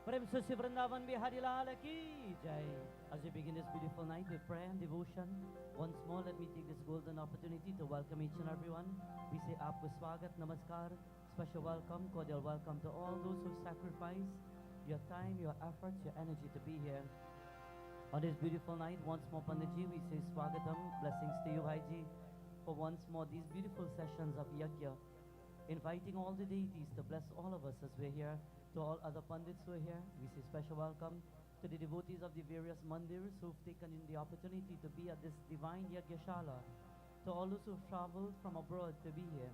प्रेम से श्री वृंदावन बिहारी लाल की जय. As we begin this beautiful night with prayer and devotion, once more let me take this golden opportunity to welcome each and everyone. We say Aapko Swagat, Namaskar, special welcome, cordial welcome to all those who sacrifice your time, your efforts, your energy to be here. On this beautiful night, once more Panditji, we say Swagatam, blessings to you Bhaiji, for once more these beautiful sessions of Yajna, inviting all the deities to bless all of us as we're here. To all other Pandits who are here, we say special welcome. To the devotees of the various mandirs who've taken in the opportunity to be at this divine Yajnashala. To all those who've traveled from abroad to be here.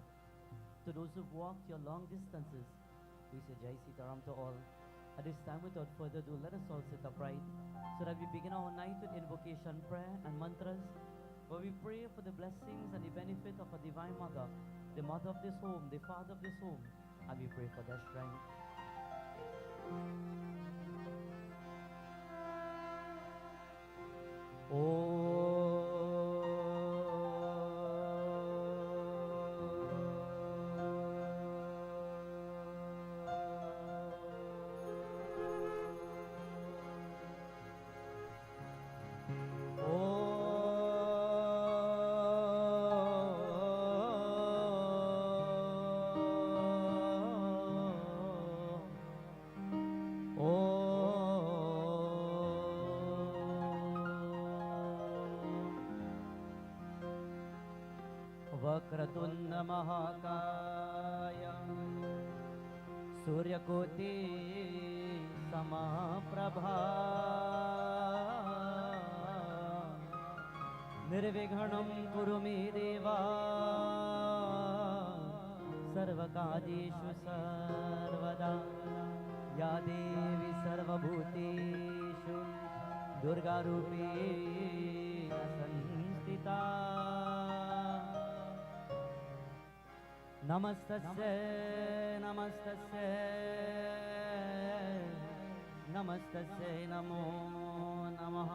To those who've walked your long distances, we say Jai Sitaram to all. At this time, without further ado, let us all sit upright so that we begin our night with invocation, prayer and mantras, where we pray for the blessings and the benefit of a Divine Mother, the mother of this home, the father of this home, and we pray for their strength. Vakratunda महाकाय सूर्यकोटि समप्रभा निर्विघ्नं कुरु मे देवा सर्वकार्येषु सर्वदा या देवी सर्वभूतेषु दुर्गारूपेण संस्थिता नमस्तस्यै नमस्तस्यै नमस्तस्यै नमो नमः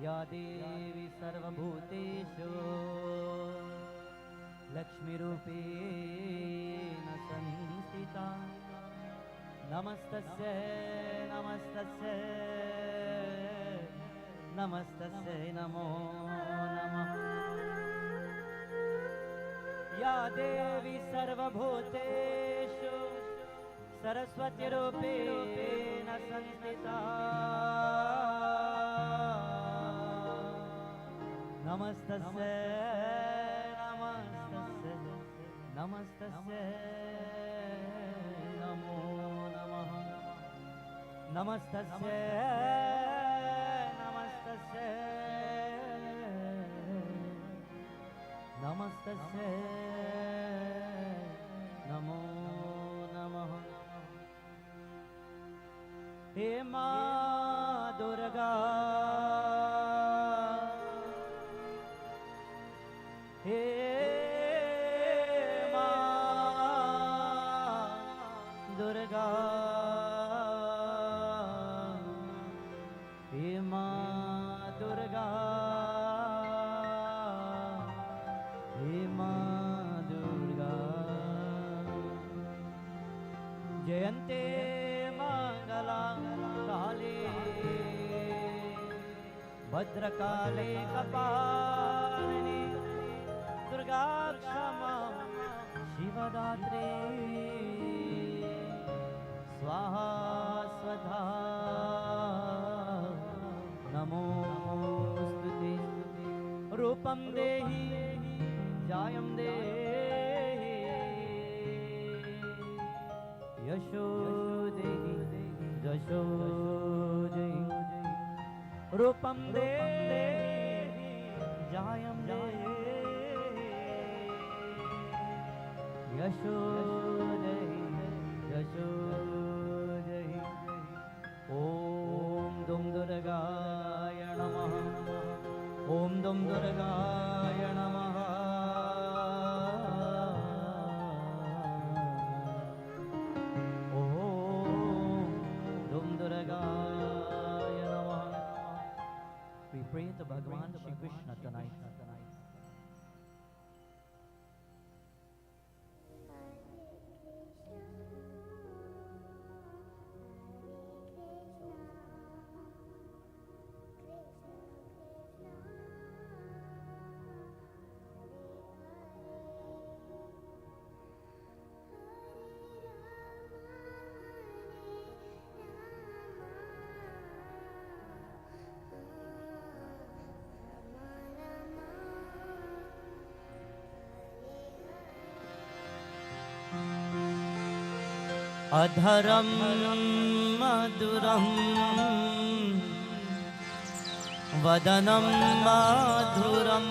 या देवी सर्वभूतेषु लक्ष्मीरूपेण संस्थिता नमस्तस्यै नमस्तस्यै नमस्तस्यै नमो नमः या देवी सर्वभूतेषु सरस्वती रूपेण संस्थिता नमस्तस्यै नमस्तस्यै नमस्तस्यै नमो नमः नमस्तस्यै नमस्तस्यै नमस्तस्यै नमो नमः हे मां दुर्गा हे मां दुर्गा हे मां दुर्गा जयन्ते मंगला काले भद्रकाले कपालिनी दुर्गा क्षमा शिवदात्री स्वाहा स्वधा नमोस्तुते रूपं देहि जायं देहि यशो देहि यशो देहि रूपं देहि जायं देहि यशो देहि यशो देहि ॐ दुं दुर्गाय नमः ॐ दुं दुर्गाय नमः We pray to Bhagavan Shri Krishna tonight. अधरं मधुरं वदनं मधुरं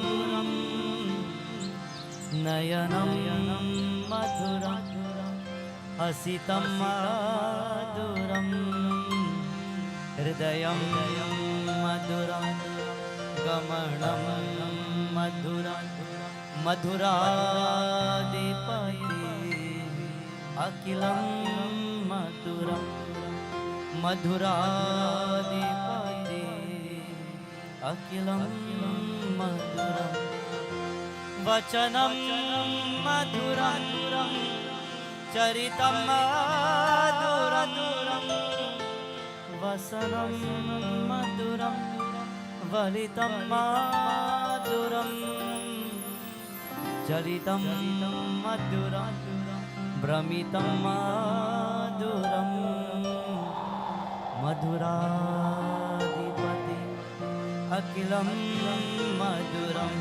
नयनं मधुरं हसितं मधुरं हृदयं मधुरं गमनं मधुरं मधुराधिपति अखिलं मधुरं मधुराधिपति अखिलं मधुरं वचनं मधुरं चरितं मधुरं वसनं मधुरं वलितं मधुरं चरितं मधुरं भ्रमितं मधुरं मधुराधिपति अखिलं मधुरं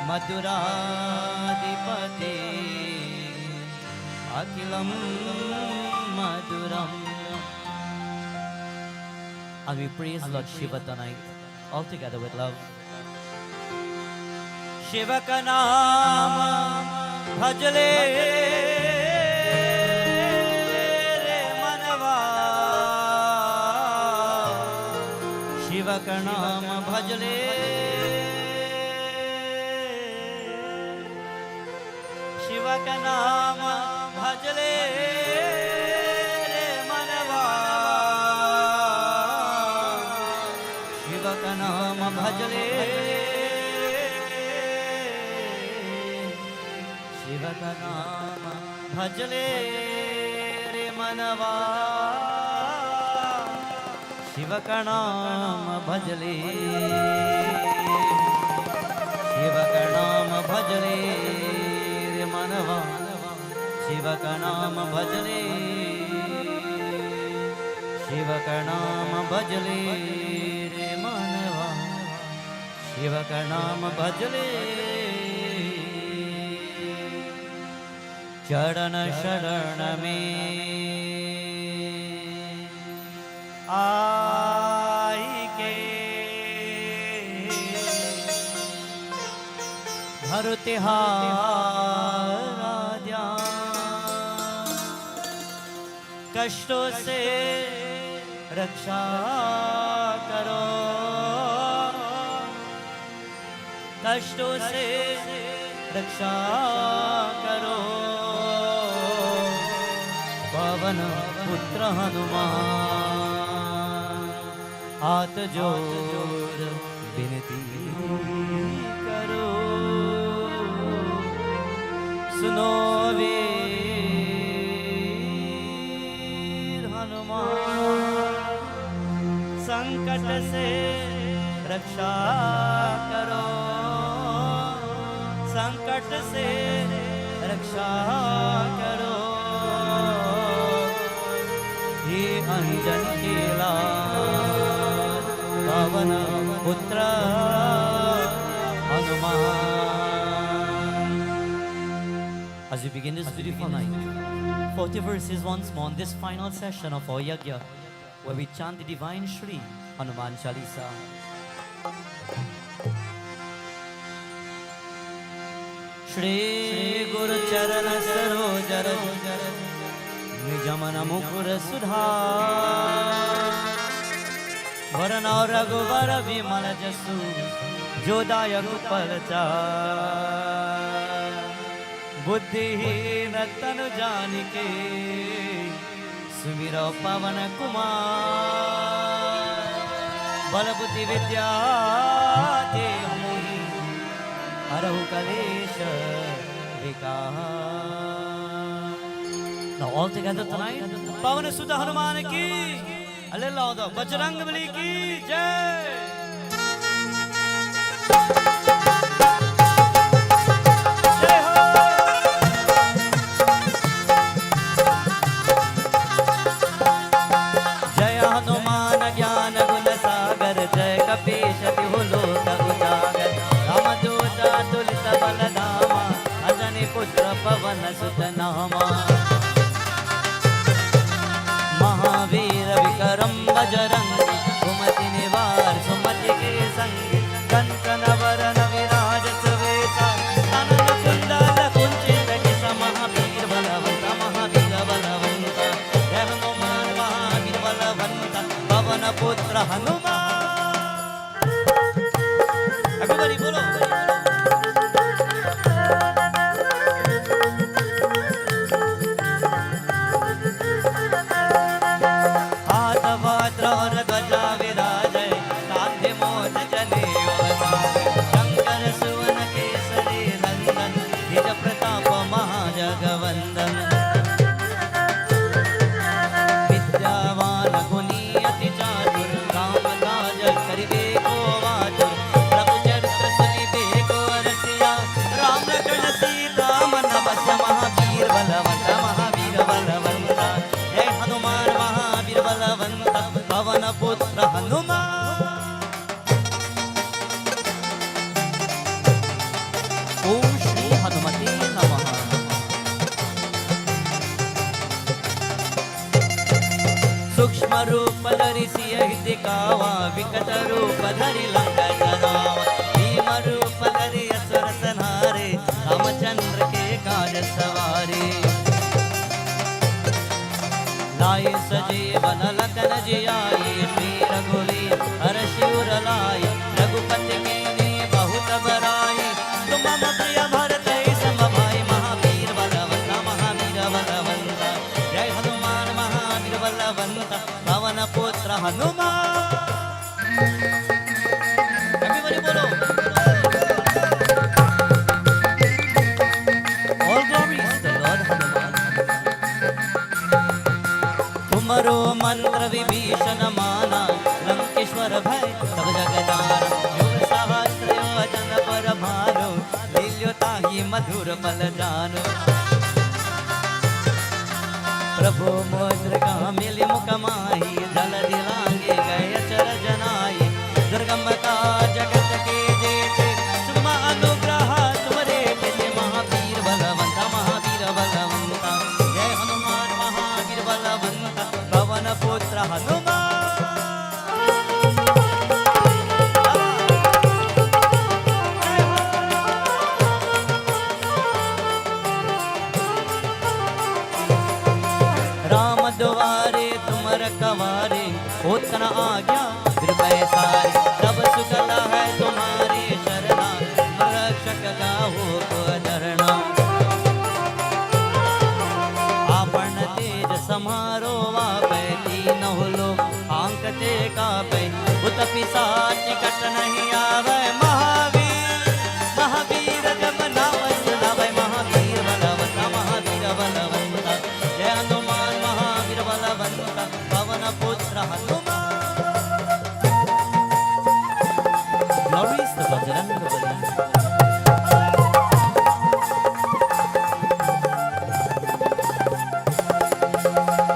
मधुराधिपति अखिलं मधुरं. And we praise Lord Shiva tonight, all together with love. Shiva ka naam bhajle re manava, Shiva ka naam bhajle, Shiva ka naam bhajle re manava, Shiva ka naam bhajle, Shiva ka naam bhajle re manava, Shiva ka naam bhajle, Shiva ka naam bhajle re manava, Shiva ka naam bhajle, Shiva ka naam bhajle re manava, Shiva ka naam bhajle. चरण शरण में आई के भर तिहारा ध्यान, कष्टों से रक्षा करो, कष्टों से रक्षा करो, पवन पुत्र हनुमान, हाथ जोड़ विनती करो, सुनो वीर हनुमान, संकट से रक्षा करो, संकट से रक्षा करो, हे अंजन के लाल पवन पुत्र Hanuman. As we begin this beautiful night, 40 verses once more on this final session of our yajna, where we chant the divine Shri Hanuman Chalisa. Shri Guru Charana Saroj Raj निजमन मुकुर सुधार, वरन रघुवर विमल जसु, जो दायक फलचार, बुद्धिहीन तनु जानिके, सुमिरो पवन कुमार, बल बुद्धि विद्या देहु मोहि, हरहु कलेश विकार. Now all together tonight, Pavan Sudha Hanuman ki, a little louder, Bajrangbali ki jai. Jai ho. Jai Hanuman Gyan Gun Sagar, Jai Kapesh Loka Ujagar, Ramadota Tulita Baladama, Ajani Putra Pavan Sutta Nama. Bajrangi सुमति निवार सुमति के संगी कंचन वरन विराज सुवेशा कानन कुंडल कुंचित केश महावीर बलवंत जय हनुमान महावीर बलवंत पवन पुत्र Hanuman. Everybody बोलो हाथ वज्र और ध्वजा विराजय कांधे मोज जनेऊ शंकर सुवन केसरी नंदन निज प्रताप महाजगवंदन विद्यावान गुणी अति चातुर राम काज करिबे को आतुर प्रभु चरित्र सुनिबे को रसिया राम लखन सीता मन बस महावीर बलवंत जय हनुमान महावीर बलवंत पवन पुत्र हनुमान। ओम श्री हनुमते नमः। सूक्ष्म रूप धरि सियहि दिखावा विकट रूप धरि लंका जरावा भीम रूप धरि असुर संहारे रामचंद्र के काज सवारे लाए सजीवन लखन जियाए श्री रघुवीर हर्षि उर लाए रघुपति कीन्ही बहुत बड़ाई तुम मम प्रिय भरत सम भाई महावीर बलवंत जय हनुमान महावीर बलवंत पवन पुत्र हनुमान। Everybody बोलो All glories to Lord Hanuman। तुमरो मंत्र विभीषण माना लंकेश्वर भय सब जग जाना युग सहस्र योजन पर भानु लील्यो ताहि मधुर पल जानु प्रभु मुद्रिका मिलि मुख माहि जल दिलांगे गए चर जनाई दुर्गम का जगत के जेते तुम अनुग्रह तुमरे ते महावीर बलवंत जय हनुमान महावीर बलवंत पवन पुत्र हनुमान। राम द्वारे तुम रखवारे होत न आज्ञा फिर पैसारे तब सुगल है तुम्हारी शरणा रक्षक गाहो को धरना आपण तेज समारो वापै तीनहुँ लोक आंकते कापै भूत पिशाच निकट नहीं आवे महावीर जब नाम सुनावै महावीर बलवंत जय हनुमान महावीर बलवंत पवन पुत्र हनुमान। Glories to Bajrangbali.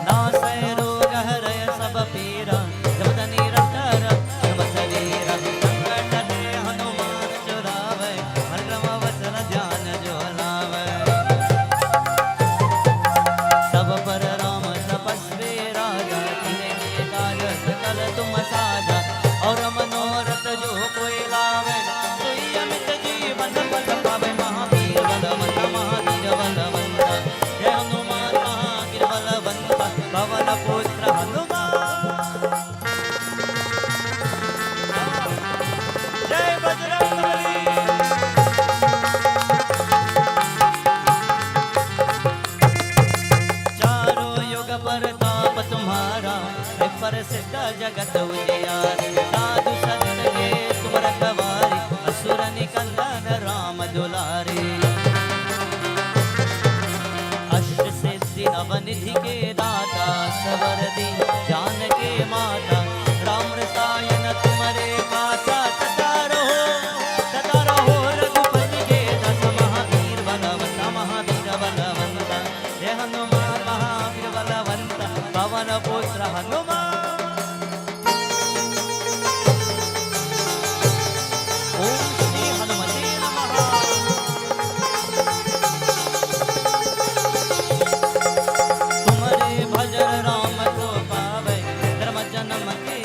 नासै रोग हरय सब पीरा जपत निरंतर हनुम शरीरा संकट ते हनुमान छुड़ावै हरदम वचन ध्यान जो लावै सब पर राम तपस्वी राजा तिन्हे काज सकल तुम साजा और मनोरथ जो कोई लावे सोई अमित जीवन पद पावे महावीर बलवंत जय हनुमान महावीर बलवंत पवन पुत्र हनुमान। जय बजरंगबली। चारों युग परताप तुम्हारा है प्रसिद्ध जगत उजियारी साधु संत के तुम रखवारे असुर निकंदन राम दुलारे अष्ट सिद्धि नवनिधि के दाता सबर दी जान के माता राम रसायन तुम्हारे पासा सदा रहो रघुपति के दास महावीर बलवंत जय हनुमान महावीर बलवंत पवन पुत्र हनुमान। ओम श्री हनुमते नमः। तुमरे भजन राम को पावै धर्म जन्म के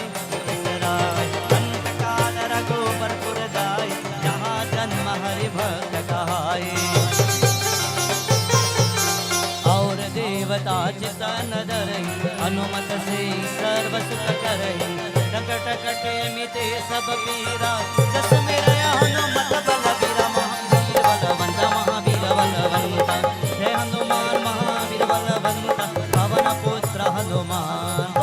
सर्व सुख करहि संकट कटे मिटे सब पीरा जस मेरा हनुमत बलबीरा महावीर बलवंता महावीर बलवंता जय हनुमान महावीर बलवंता पवन पुत्र हनुमान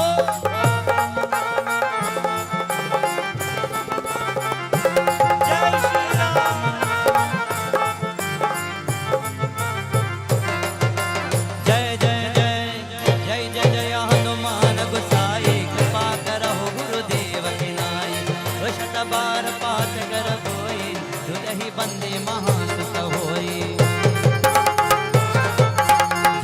बंदे महासुत होई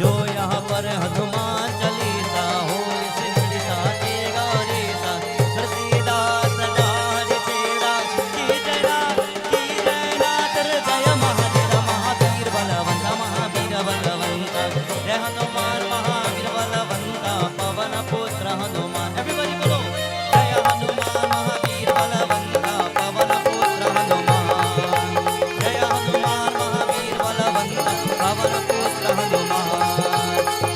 जो यहाँ पर हनुमान चालीसा होई सिद्धि साचे गौरीसा तुलसीदास सजाज तेरा की जय नाथ हृदय महावीर महावीर बलवंता महावीर बलवंता जय हनुमान महावीर बलवंता पवन पुत्र हनुमान एवरीबॉडी बोलो जय हनुमान महावीर बलवंता पवन पुत्र हनुमान पवन पुत्र हनुमान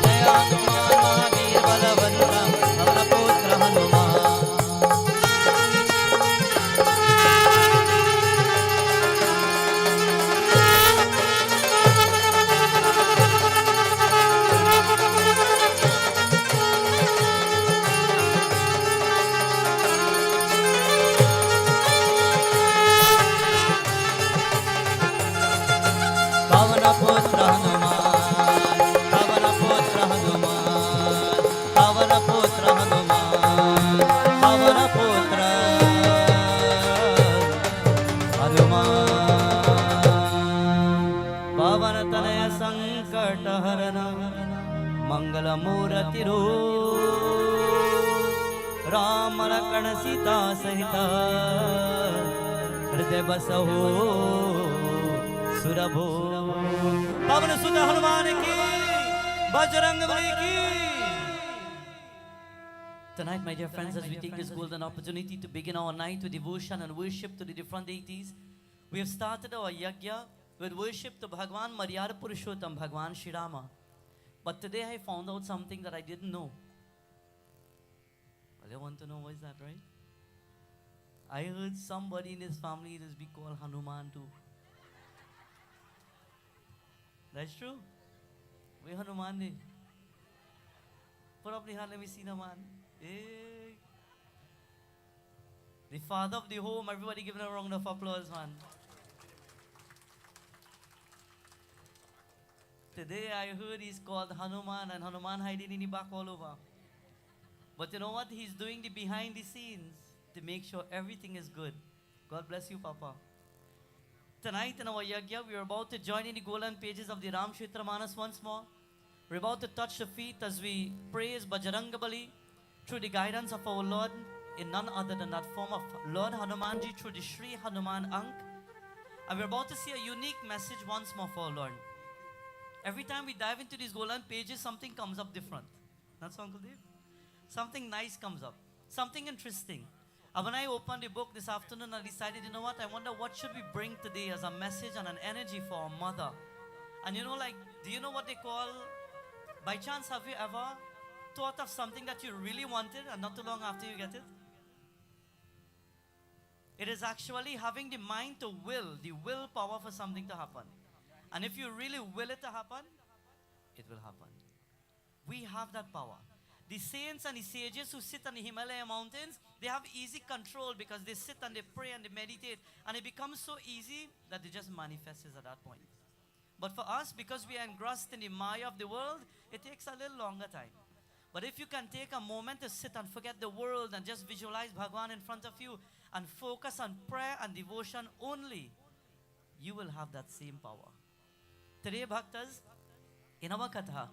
जय हनुमान महावीर बलवंता पवन पुत्र हनुमान पवन पुत्र हनुमान पवन पुत्र हनुमान पवन पुत्र हनुमान पवन पुत्र हनुमान पवन तनय संकट हरन मंगल मूर्ति रूप राम लक्ष्मण सीता सहित हृदय बसहु सुरभो पवन सुत हनुमान की बजरंग बली की Tonight, my dear friends, as we take this golden opportunity to begin our night with devotion and worship to the different deities, we have started our yajna with worship to Bhagwan Maryada Purushottam, Bhagwan Shri Rama. But today I found out something that I didn't know. Well, you want to know what is that, right? I heard somebody in his family is be called Hanuman too. That's true. We Hanuman ne. Put up the hand, let me see the man. Hey. The father of the home, everybody give him a round of applause, man. Today I heard he's called Hanuman, and Hanuman hiding in the back all over. But you know what? He's doing the behind the scenes to make sure everything is good. God bless you, Papa. Tonight in our yajna, we are about to join in the golden pages of the Ram Manas once more. We're about to touch the feet as we praise Bajrangabali through the guidance of our Lord in none other than that form of Lord Hanumanji through the Shri Hanuman Ank. And we're about to see a unique message once more for our Lord. Every time we dive into these golden pages, something comes up different. That's so, Uncle Dave? Something nice comes up. Something interesting. And when I opened the book this afternoon, I decided, you know what? I wonder what should we bring today as a message and an energy for our mother. And you know, like, do you know what they call, by chance, have you ever thought of something that you really wanted and not too long after you get it? It is actually having the mind to will, the willpower for something to happen. And if you really will it to happen, it will happen. We have that power. The saints and the sages who sit on the Himalaya mountains, they have easy control because they sit and they pray and they meditate. And it becomes so easy that it just manifests at that point. But for us, because we are engrossed in the maya of the world, it takes a little longer time. But if you can take a moment to sit and forget the world and just visualize Bhagwan in front of you and focus on prayer and devotion only, you will have that same power. Today, Bhaktas, in our Katha,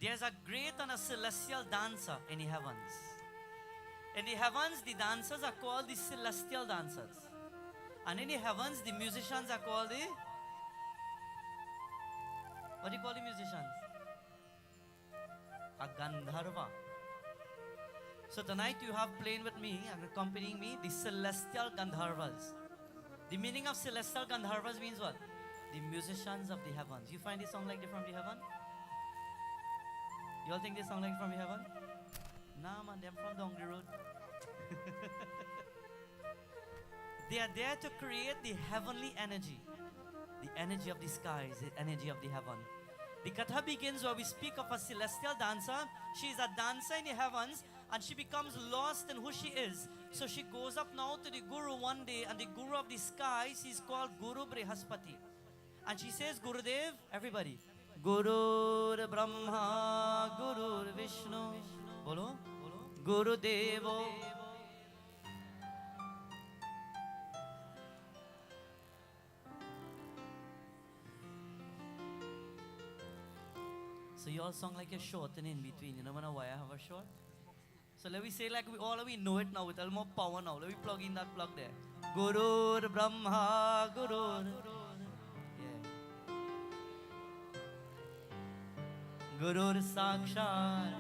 there's a great and a celestial dancer in the heavens. In the heavens, the dancers are called the celestial dancers. And in the heavens, the musicians are called the... What do you call the musicians? A Gandharva. So tonight you have playing with me and accompanying me the celestial Gandharvas. The meaning of celestial Gandharvas means what? The musicians of the heavens. You find this song like they're from the heaven? You all think they sound like from heaven? Nah, man, they're from down the road. They are there to create the heavenly energy. The energy of the skies, the energy of the heaven. The katha begins where we speak of a celestial dancer. She is a dancer in the heavens and she becomes lost in who she is. So she goes up now to the Guru one day, and the Guru of the skies is called Guru Brihaspati. And she says, Gurudev, everybody. Guru Brahma, Guru Vishnu. Bolo. Guru Devo. So you all song like you're short and in between. You know why I have a short? So let me say like we know it now with a little more power now. Let me plug in that plug there. Guru Brahma, Guru. Yeah. Guru Sakshat.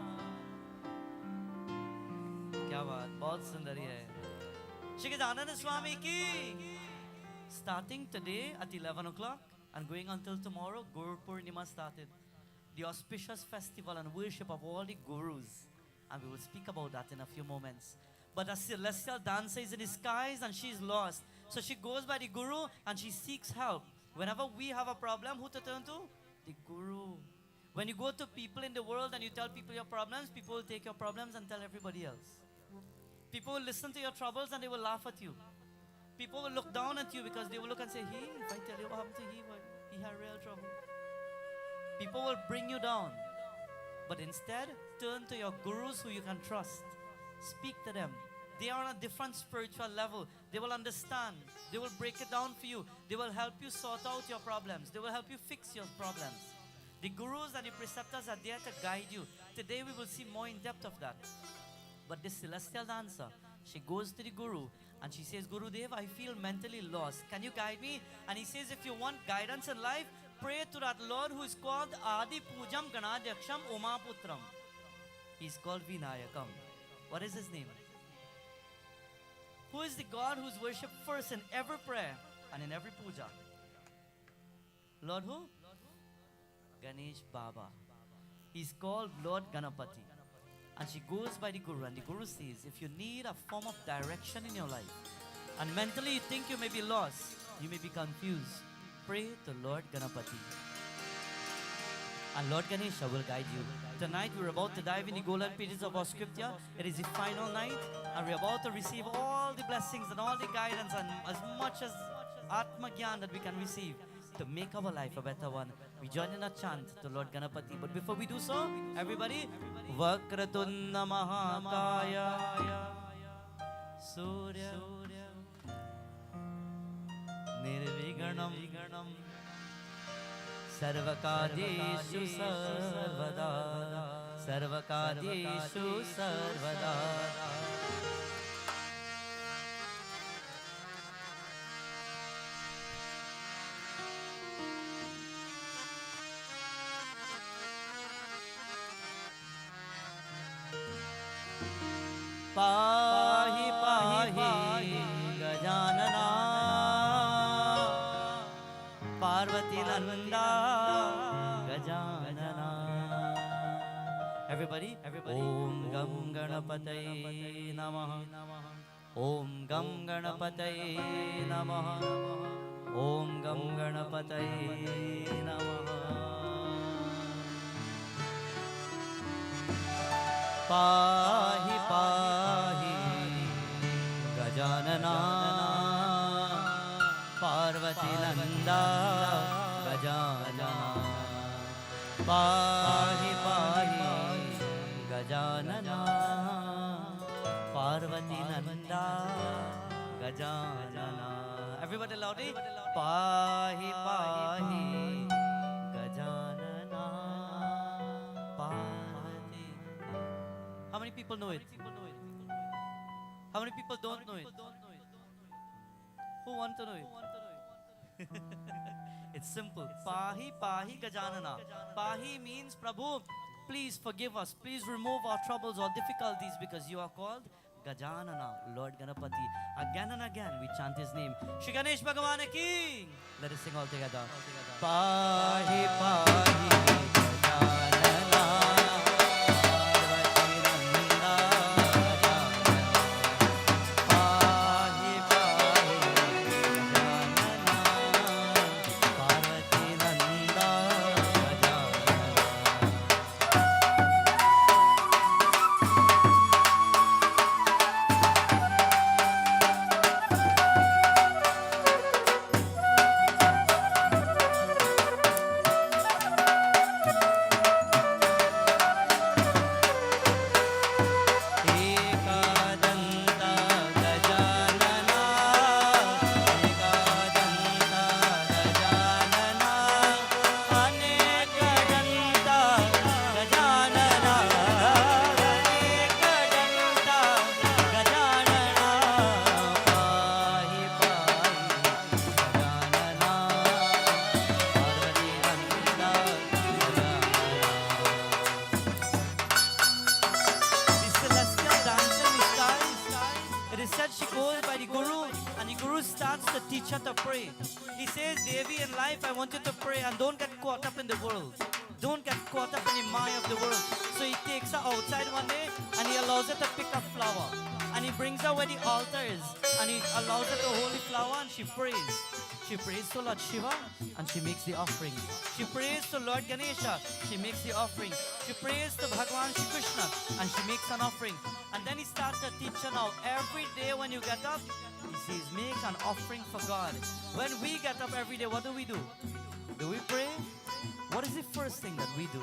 क्या बात, बहुत सुंदरी है. Shri Gajanana Swami ki. Starting today at 11 o'clock and going until tomorrow, Guru Purnima started. The auspicious festival and worship of all the gurus. And we will speak about that in a few moments. But a celestial dancer is in the skies and she is lost. So she goes by the Guru and she seeks help. Whenever we have a problem, who to turn to? The Guru. When you go to people in the world and you tell people your problems, people will take your problems and tell everybody else. People will listen to your troubles and they will laugh at you. People will look down at you because they will look and say, hey, if I tell you what happened to him, he had real trouble. People will bring you down. But instead, turn to your gurus who you can trust. Speak to them. They are on a different spiritual level. They will understand. They will break it down for you. They will help you sort out your problems. They will help you fix your problems. The gurus and the preceptors are there to guide you. Today we will see more in depth of that. But this celestial dancer, she goes to the Guru and she says, Gurudev, I feel mentally lost. Can you guide me? And he says, if you want guidance in life, pray to that Lord who is called Adi Pujam Ganadhyaksham Umaputram. He is called Vinayakam. What is his name? Who is the God who is worshipped first in every prayer and in every puja? Lord who? Ganesh Baba. He is called Lord Ganapati. And she goes by the Guru, and the Guru says, if you need a form of direction in your life, and mentally you think you may be lost, you may be confused, pray to Lord Ganapati. And Lord Ganesha will guide you. Tonight we're about to dive in the golden pages of our scripture. It is the final night, and we're about to receive all the blessings and all the guidance and as much as Atma Gyan that we can receive to make our life a better one. We join in a chant to Lord Ganapati. But before we do so, everybody, Vakratunna Mahakaya Surya Nirviganam Sarvakaryeshu Sarvada Sarvakaryeshu Sarvada. Pahi pahi Gajanana Parvati Nanda Gajanana. Everybody, Om Gam Ganapataye Namaha. Om Gam Ganapataye Namaha. Om Gam Ganapataye Namaha. Pahi pahi Gajanana Parvati Nanda Gajanana. Pahi pahi Gajanana Parvati Nanda Gajanana. Everybody loudly. Pahi pahi Gajanana Parvati. How many people know it? How many people don't know it? Who want to know it? It's simple. Pahi Pahi Gajanana. Pahi means Prabhu, please forgive us. Please remove our troubles or difficulties because you are called Gajanana, Lord Ganapati. Again and again we chant his name. Shri Ganesh Bhagavan ki. Let us sing all together. Pahi Pahi Gajanana Parvati Nanda starts to teach her to pray. He says, Devi, in life, I want you to pray and don't get caught up in the world. Don't get caught up in the mire of the world. So he takes her outside one day and he allows her to pick a flower. And he brings her where the altar is. And he allows her to hold the flower and she prays. She prays to Lord Shiva and she makes the offering. She prays to Lord Ganesha, she makes the offering. She prays to Bhagwan Shri Krishna and she makes an offering. And then he starts to teach her now. Every day when you get up, he says, make an offering for God. When we get up every day, what do? Do we pray? What is the first thing that we do?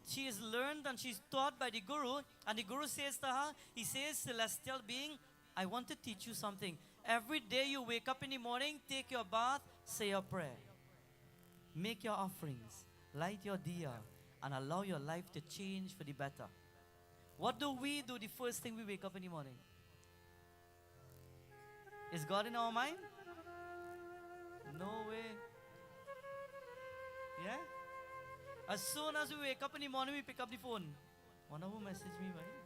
She is learned and she's taught by the Guru, and the Guru says to her, he says, celestial being, I want to teach you something. Every day you wake up in the morning, take your bath, say your prayer. Make your offerings, light your diya, and allow your life to change for the better. What do we do the first thing we wake up in the morning? Is God in our mind? No way. Yeah? As soon as we wake up in the morning, we pick up the phone. Wonder who messaged me, right?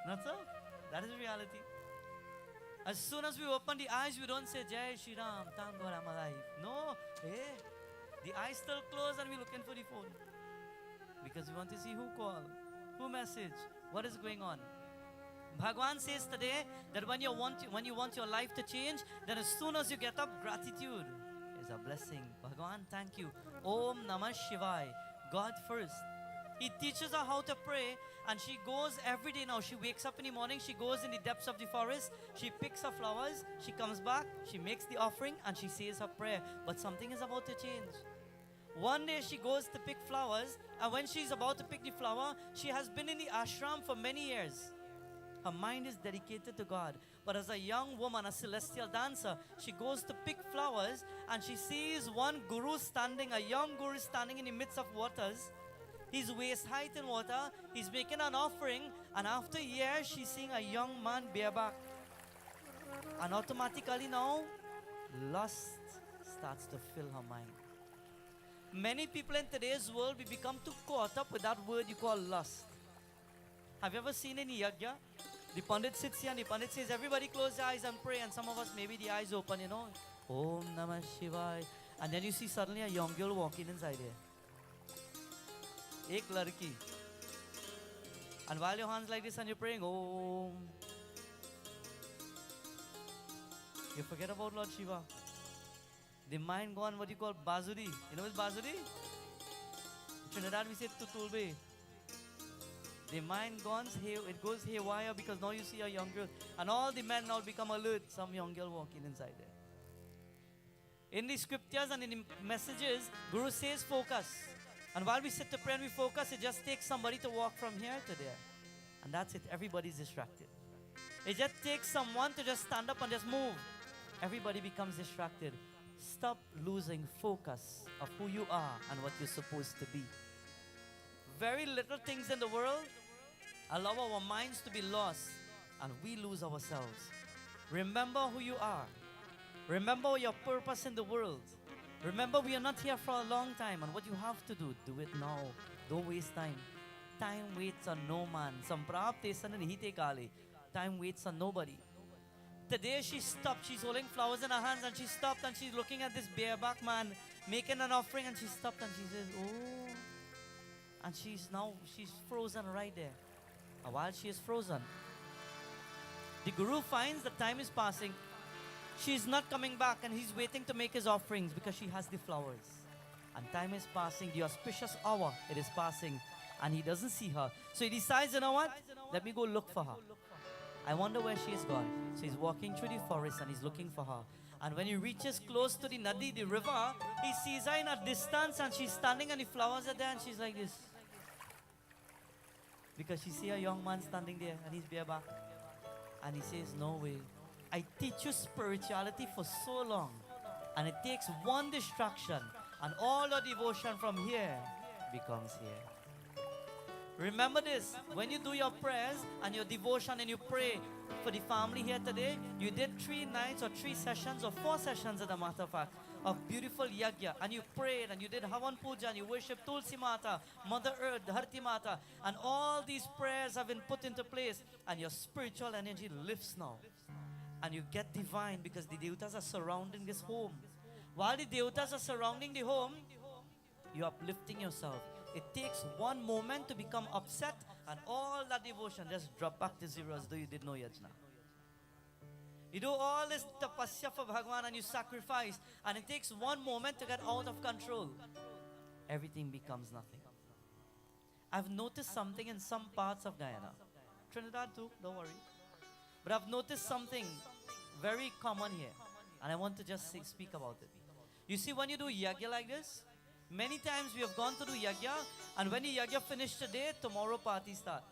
Not so? That is reality. As soon as we open the eyes, we don't say, Jai Shri Ram, thank God I'm alive. No, hey, the eyes still closed and we're looking for the phone. Because we want to see who called, who messaged, what is going on. Bhagwan says today that when you want your life to change, then as soon as you get up, gratitude is a blessing. Bhagwan, thank you. Om Namah Shivaya. God first. He teaches her how to pray, and she goes every day now. She wakes up in the morning, she goes in the depths of the forest, she picks her flowers, she comes back, she makes the offering, and she says her prayer. But something is about to change. One day she goes to pick flowers, and when she's about to pick the flower, she has been in the ashram for many years. Her mind is dedicated to God. But as a young woman, a celestial dancer, she goes to pick flowers and she sees one guru standing, a young guru standing in the midst of waters. He's waist height in water. He's making an offering. And after years, she's seeing a young man bareback. And automatically now, lust starts to fill her mind. Many people in today's world, we become too caught up with that word you call lust. Have you ever seen any yajna? The Pandit sits here and the Pandit says, everybody close their eyes and pray. And some of us, maybe the eyes open, Om Namah Shivaya. And then you see suddenly a young girl walking inside here. Ek ladki. And while your hands like this and you're praying, Om. You forget about Lord Shiva. The mind gone what you call Bazuri. You know what's Bazuri? In Trinidad we say Tutulbe. The mind it goes haywire because now you see a young girl. And all the men now become alert. Some young girl walking inside there. In the scriptures and in the messages, Guru says focus. And while we sit to pray and we focus, it just takes somebody to walk from here to there. And that's it. Everybody's distracted. It just takes someone to just stand up and just move. Everybody becomes distracted. Stop losing focus of who you are and what you're supposed to be. Very little things in the world allow our minds to be lost and we lose ourselves. Remember who you are. Remember your purpose in the world. Remember we are not here for a long time, and what you have to do it now. Don't waste time. Time waits on no man. Time waits on nobody. Today she stopped. She's holding flowers in her hands and she stopped and she's looking at this bareback man making an offering, and she stopped and she says, oh. And she's frozen right there. And while she is frozen, the Guru finds that time is passing. She's not coming back and he's waiting to make his offerings because she has the flowers. And time is passing, the auspicious hour, it is passing, and he doesn't see her. So he decides, you know what? Let me go look for her. I wonder where she is gone. So he's walking through the forest and he's looking for her. And when he reaches close to the Nadi, the river, he sees her in a distance and she's standing and the flowers are there and she's like this. Because she sees a young man standing there and he's bareback. And he says, no way. I teach you spirituality for so long, and it takes one distraction and all the devotion from here becomes here. Remember this, when you do your prayers and your devotion and you pray for the family here today, you did 3 nights or 3 sessions or 4 sessions, as a matter of fact, of beautiful yajna, and you prayed and you did Havan Puja and you worshiped Tulsi Mata, Mother Earth, Dharti Mata, and all these prayers have been put into place and your spiritual energy lifts now. And you get divine because the devatas are surrounding this home. While the devatas are surrounding the home, you're uplifting yourself. It takes one moment to become upset and all that devotion just drop back to zero as though you did no yajna. You do all this tapasya for Bhagwan and you sacrifice, and it takes one moment to get out of control. Everything becomes nothing. I've noticed something in some parts of Guyana. Trinidad too, don't worry. But I've noticed something very common here, and I want to just speak about it. You see, when you do yajna like this, many times we have gone to do yajna, and when the yajna finished today, tomorrow party starts.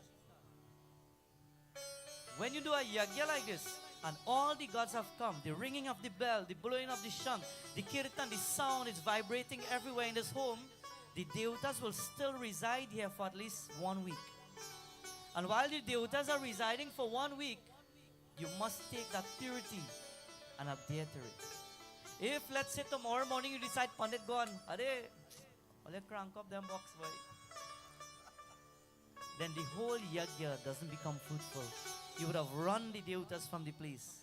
When you do a yajna like this, and all the gods have come, the ringing of the bell, the blowing of the shank, the kirtan, the sound is vibrating everywhere in this home, the devatas will still reside here for at least 1 week. And while the devatas are residing for 1 week, you must take that purity and adhere to it. If, let's say, tomorrow morning you decide, Pandit gone, I'll crank up them box, boy. Then the whole yajna doesn't become fruitful. You would have run the devatas from the place.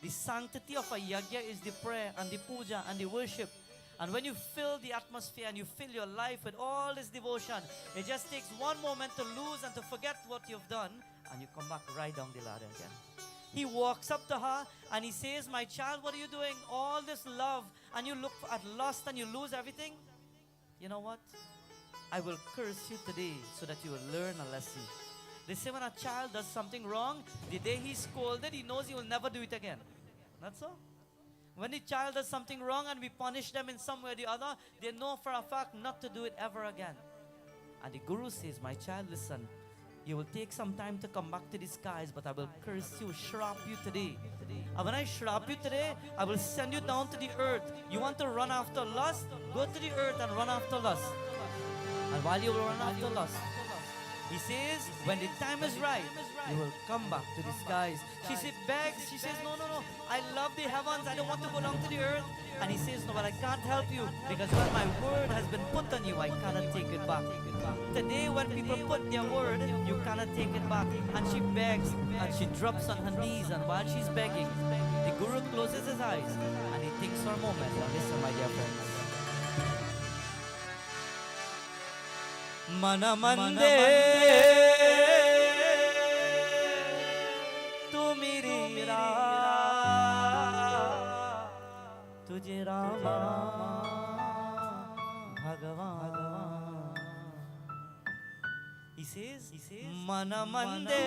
The sanctity of a yajna is the prayer and the puja and the worship. And when you fill the atmosphere and you fill your life with all this devotion, it just takes one moment to lose and to forget what you've done, and you come back right down the ladder again. He walks up to her and he says, my child, what are you doing? All this love, and you look at lust and you lose everything. You know what? I will curse you today so that you will learn a lesson. They say when a child does something wrong, the day he's scolded, he knows he will never do it again. That's so. When the child does something wrong and we punish them in some way or the other, they know for a fact not to do it ever again. And the Guru says, my child, listen, you will take some time to come back to the skies, but I will curse you, shrap you today. And when I shrap you today, I will send you down to the earth. You want to run after lust? Go to the earth and run after lust. And while you will run after lust, he says, when the time is right, you will come back to the skies. She begs, she says, no, I love the heavens, I don't want to go down to the earth. And he says, no, but I can't help you, because when my word has been put on you, I cannot take it back. Today, when people put their word, you cannot take it back. And she begs, and she drops on her knees, and while she's begging, the Guru closes his eyes, and he thinks for a moment. Now listen, my dear friends. Mana mande tu meri raah, tujhe Rama Bhagavan. He says, Mana mande,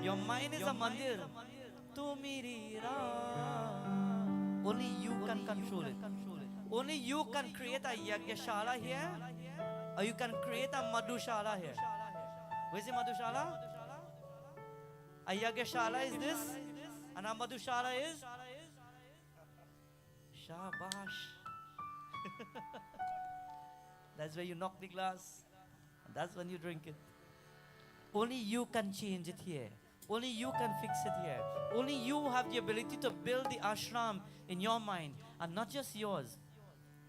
your mind is a mandir. Tu meri raah, Only you can control it. Only you can create a Yagyashala here, or you can create a Madhushala here. Where's the Madhushala? A Yagyashala is this, and a Madhushala is Shabash. That's where you knock the glass, and that's when you drink it. Only you can change it here. Only you can fix it here. Only you have the ability to build the ashram in your mind, and not just yours,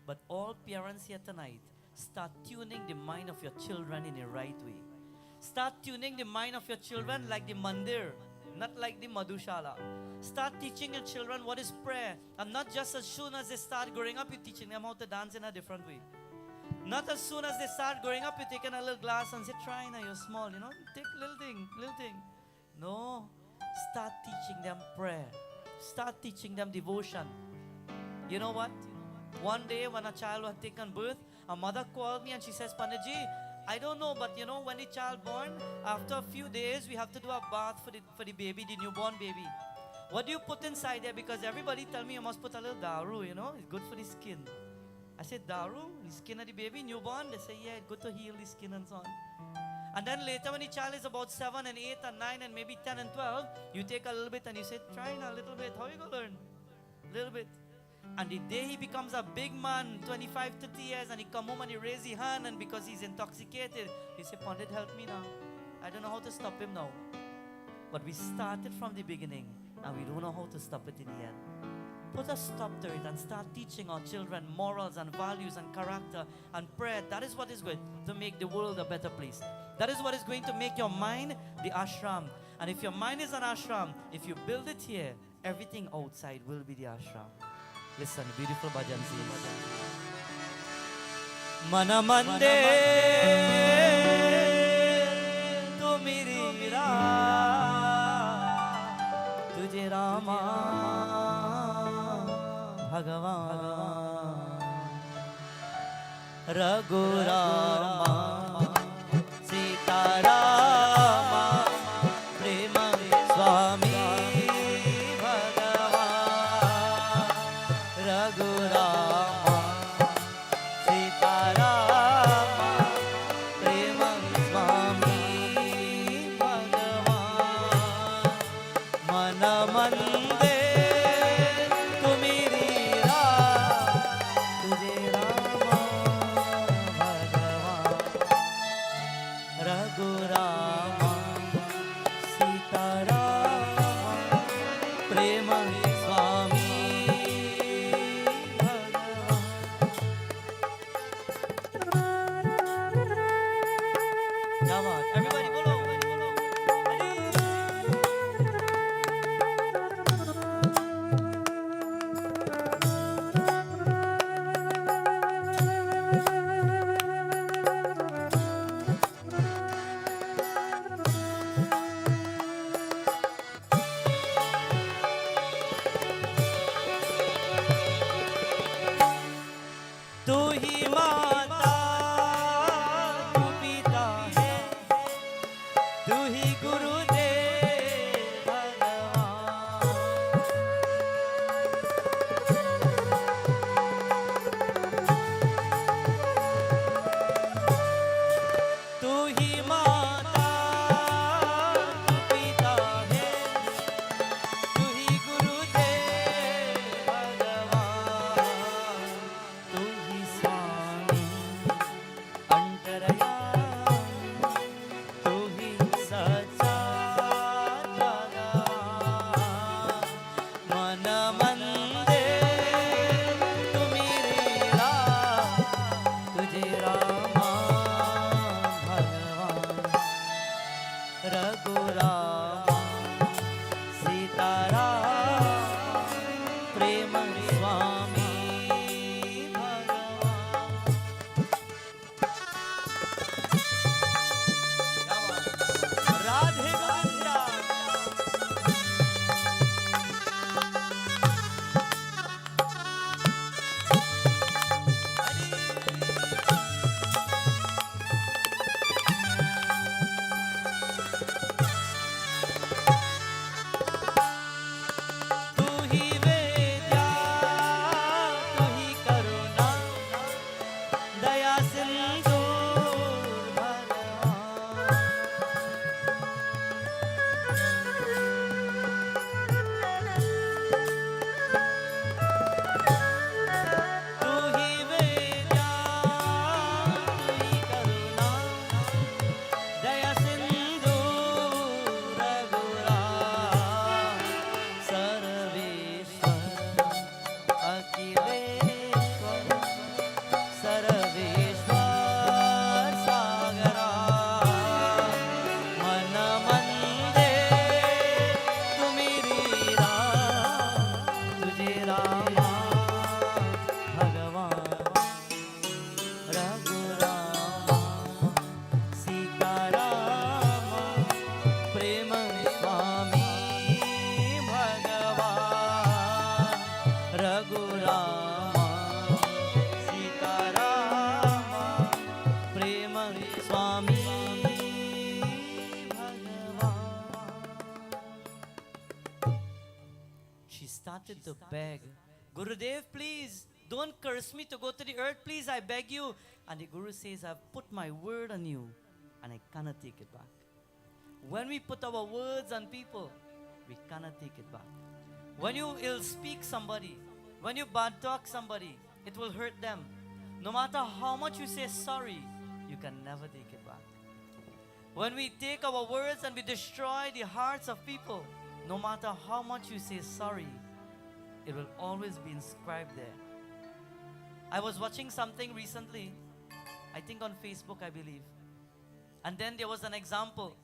but all parents here tonight. Start tuning the mind of your children in the right way. Start tuning the mind of your children like the mandir, not like the madhushala. Start teaching your children what is prayer, and not just as soon as they start growing up, you're teaching them how to dance in a different way. Not as soon as they start growing up, you're taking a little glass and say, try now, you're small, take little thing. No, start teaching them prayer. Start teaching them devotion. You know what? One day when a child was taken birth, a mother called me and she says, Panditji, I don't know, but when the child born, after a few days, we have to do a bath for the baby, the newborn baby. What do you put inside there? Because everybody tell me you must put a little daru, it's good for the skin. I said, daru, the skin of the baby, newborn? They say, yeah, good to heal the skin and so on. And then later when the child is about 7 and 8 and 9 and maybe 10 and 12, you take a little bit and you say, try now a little bit. How you going to learn? A little bit. And the day he becomes a big man, 25, 30 years, and he come home and he raise his hand, and because he's intoxicated, he say, Pandit, help me now. I don't know how to stop him now. But we started from the beginning, and we don't know how to stop it in the end. Put a stop to it and start teaching our children morals and values and character and prayer. That is what is going to make the world a better place. That is what is going to make your mind the ashram. And if your mind is an ashram, if you build it here, everything outside will be the ashram. Listen, beautiful bhajan says, Mana mande tu meri raah, tujhe Rama Bhagavan Raghurama Sita Rama Prema Swami Bhagavan Raghurama Sita Rama Prema Swami Bhagavan Mana Mande started to beg, Gurudev, please, don't curse me to go to the earth, please, I beg you. And the Guru says, I've put my word on you, and I cannot take it back. When we put our words on people, we cannot take it back. When you ill speak somebody, when you bad talk somebody, it will hurt them. No matter how much you say sorry, you can never take it back. When we take our words and we destroy the hearts of people, no matter how much you say sorry, it will always be inscribed there. I was watching something recently, I think on Facebook, I believe. And then there was an example.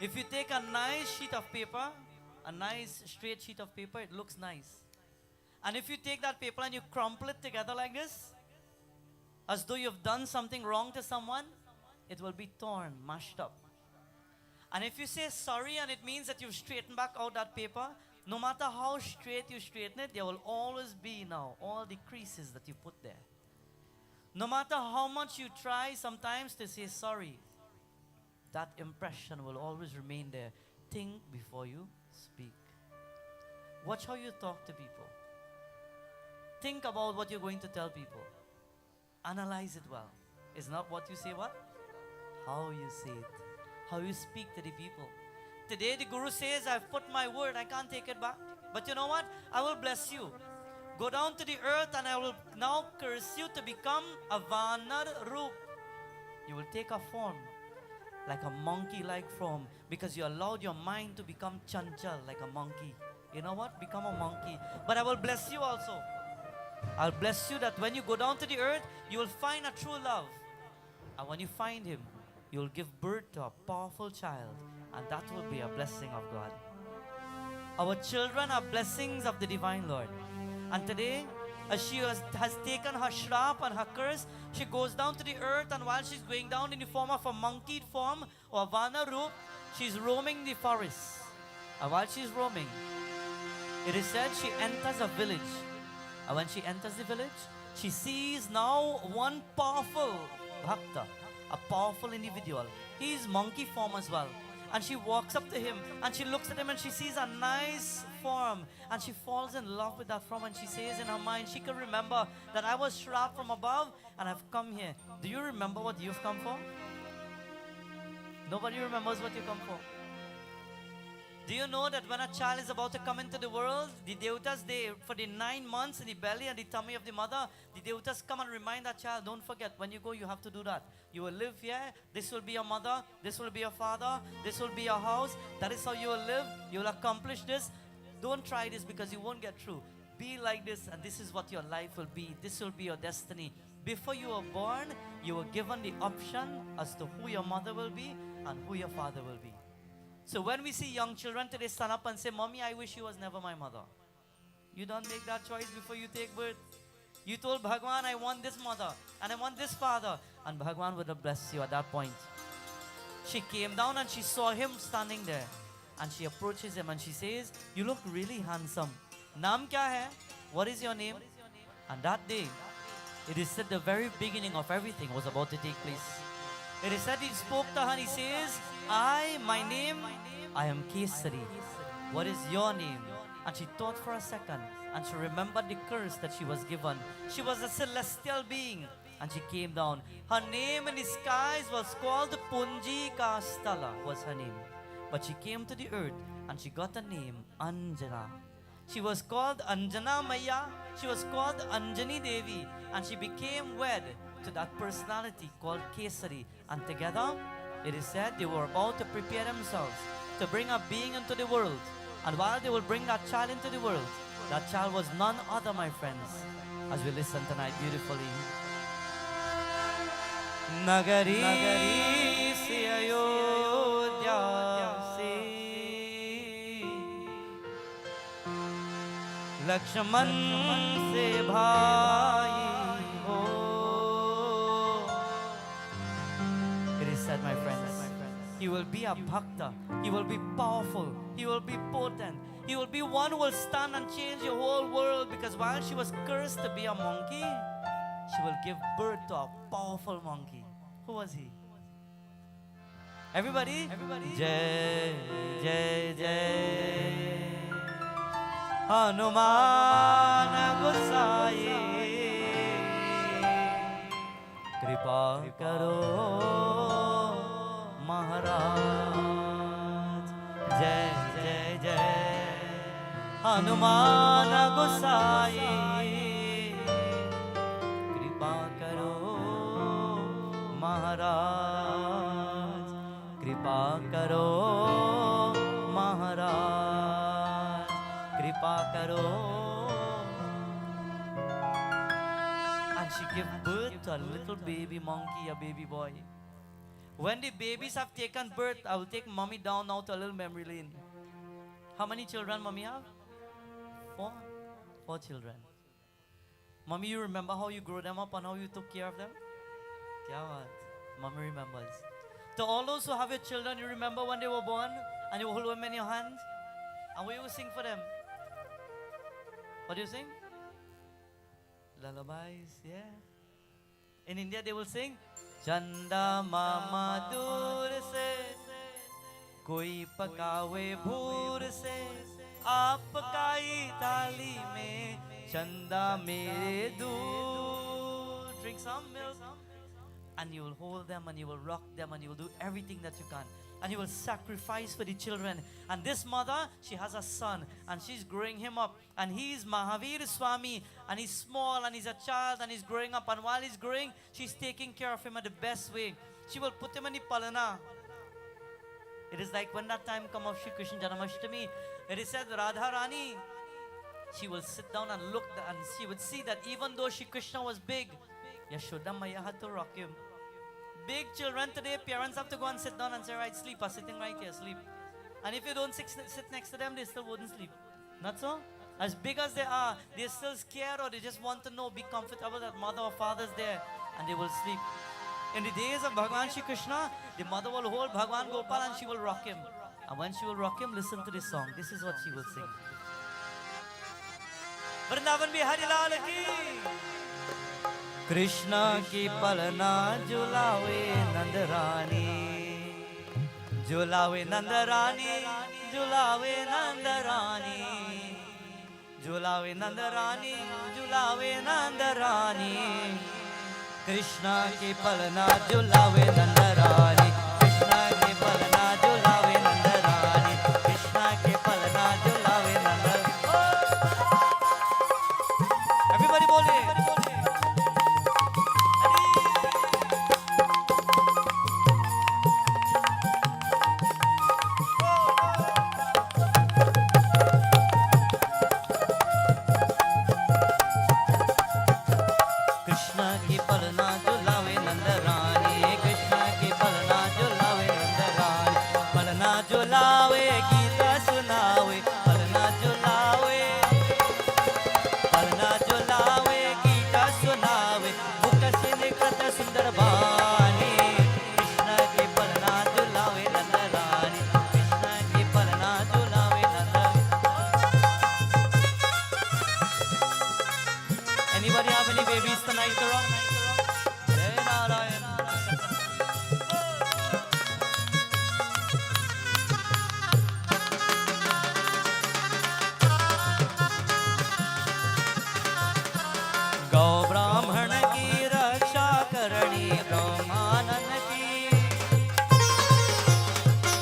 If you take a nice sheet of paper, a nice straight sheet of paper, it looks nice. And if you take that paper and you crumple it together like this, as though you've done something wrong to someone, it will be torn, mashed up. And if you say sorry and it means that you've straightened back out that paper, no matter how straight you straighten it, there will always be now all the creases that you put there. No matter how much you try sometimes to say sorry, that impression will always remain there. Think before you speak. Watch how you talk to people. Think about what you're going to tell people. Analyze it well. It's not what you say, what? How you say it. How you speak to the people. Today the Guru says, I've put my word, I can't take it back. But you know what? I will bless you. Go down to the earth and I will now curse you to become a Vanar Roop. You will take a form, like a monkey-like form, because you allowed your mind to become chanchal, like a monkey. You know what? Become a monkey. But I will bless you also. I'll bless you that when you go down to the earth, you will find a true love. And when you find him, you will give birth to a powerful child. And that will be a blessing of God. Our children are blessings of the Divine Lord. And today, as she has taken her shrap and her curse, she goes down to the earth, and while she's going down in the form of a monkey form or a Vana Roop, she's roaming the forest. And while she's roaming, it is said she enters a village. And when she enters the village, she sees now one powerful bhakta, a powerful individual. He is monkey form as well. And she walks up to him and she looks at him and she sees a nice form and she falls in love with that form, and she says in her mind, she can remember that I was shot from above and I've come here. Do you remember what you've come for? Nobody remembers what you come for. Do you know that when a child is about to come into the world, the Devatas, for the 9 months in the belly and the tummy of the mother, the Devatas come and remind that child, don't forget, when you go, you have to do that. You will live here, this will be your mother, this will be your father, this will be your house, that is how you will live, you will accomplish this. Don't try this because you won't get through. Be like this, and this is what your life will be. This will be your destiny. Before you were born, you were given the option as to who your mother will be and who your father will be. So when we see young children today stand up and say, Mommy, I wish you was never my mother. You don't make that choice before you take birth. You told Bhagwan, I want this mother and I want this father. And Bhagwan would have blessed you at that point. She came down and she saw him standing there. And she approaches him and she says, you look really handsome. Naam kya hai? What is your name? And that day, it is said the very beginning of everything was about to take place. It is said he spoke to her and he says, my name, I am Kesari. What is your name? And she thought for a second and she remembered the curse that she was given. She was a celestial being and she came down. Her name in the skies was called Punji Kastala was her name. But she came to the earth and she got a name, Anjana. She was called Anjana Maya. She was called Anjani Devi. And she became wed to that personality called Kesari. And together, it is said they were about to prepare themselves to bring a being into the world. And while they will bring that child into the world, that child was none other, my friends, as we listen tonight beautifully. Nagari se Ayodhya se Lakshman se bhai ho. It is said, my friends, he will be a bhakta, he will be powerful, he will be potent, he will be one who will stand and change the whole world, because while she was cursed to be a monkey, she will give birth to a powerful monkey. Who was he? Everybody? Jai, Jai, Jai. Hanuman गोसाई कृपा करो महाराज। जय जय जय हनुमान गोसाई कृपा करो महाराज, कृपा करो महाराज, कृपा करो। And she gave birth to a little baby monkey, a baby boy. When the babies have taken birth, I will take mommy down now to a little memory lane. How many children mommy have? 4? 4 children. Mommy, you remember how you grew them up and how you took care of them? Yeah, what? Mommy remembers. To all those who have your children, you remember when they were born and you hold them in your hands? And what you will sing for them? What do you sing? Lullabies, yeah. In India, they will sing Chanda mama dur se koi pakawe bhoor se aap pakayi thali mein chanda mere dur. Drink some milk. And you will hold them and you will rock them and you will do everything that you can. And you will sacrifice for the children. And this mother, she has a son and she's growing him up. And he's Mahavir Swami and he's small and he's a child and he's growing up. And while he's growing, she's taking care of him in the best way. She will put him in the palana. It is like when that time comes of Shri Krishna Janmashtami, it is said Radha Rani, she will sit down and look and she would see that even though Shri Krishna was big, Yashoda Maya had to rock him. Big children today, parents have to go and sit down and say, right, sleep, are sitting right here, sleep. And if you don't sit next to them, they still wouldn't sleep. Not so? As big as they are, they're still scared or they just want to know, be comfortable that mother or father's there and they will sleep. In the days of Bhagavan Shri Krishna, the mother will hold Bhagavan Gopal and she will rock him. And when she will rock him, listen to this song. This is what she will sing. Vrindavan Bihari Lal ki Krishna ki palna julawe Nandarani, julawe Nandarani, julawe Nandarani, julawe Nandarani, julawe Nandarani. Krishna ki palna julawe Nandarani, Krishna ki palna julawe Nandarani, Krishna ki palna julawe Nandarani. Everybody bole. Anybody have any babies tonight to rock? Jai Narayan. गौ ब्राह्मण की रक्षा करणी ब्रह्मानंद की,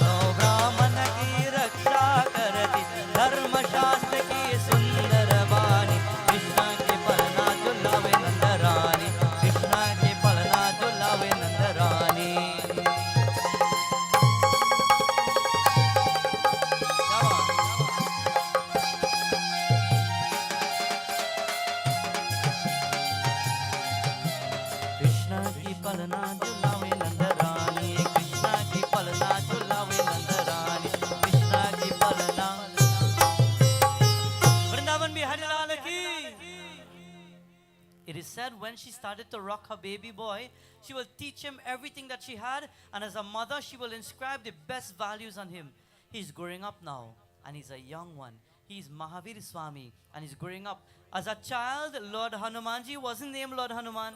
गौ ब्राह्मण की रक्षा करती धर्मशास्त्र की सुंदर वाणी। कृष्णा के पलना झुलावे नंदरानी, कृष्णा के पलना झुलावे नंदरानी। कृष्णा की पलना झुलावे नंदरानी, कृष्णा की पलना झुलावे नंदरानी, कृष्णा की पलना। वृंदावन बिहारी लाल की। It is said when she started to rock her baby boy, she will teach him everything that she had, and as a mother, she will inscribe the best values on him. He's growing up now, and he's a young one. He's Mahavir Swami, and he's growing up. As a child, Lord Hanumanji wasn't named Lord Hanuman.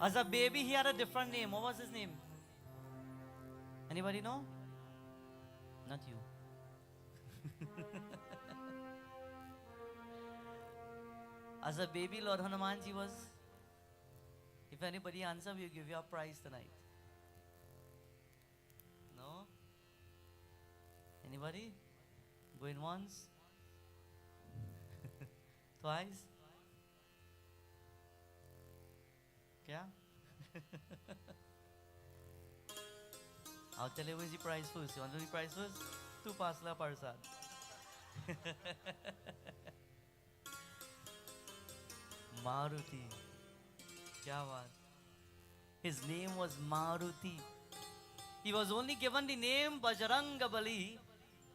As a baby, he had a different name. What was his name? Anybody know? Not you. As a baby, Lord Hanumanji was. If anybody answer, we'll give you a prize tonight. No? Anybody? Going once? Twice? Yeah? I'll tell you where's the prize first. You want to do the prize first? 2 pasla parsad. Maruti. Kya baat. His name was Maruti. He was only given the name Bajrangabali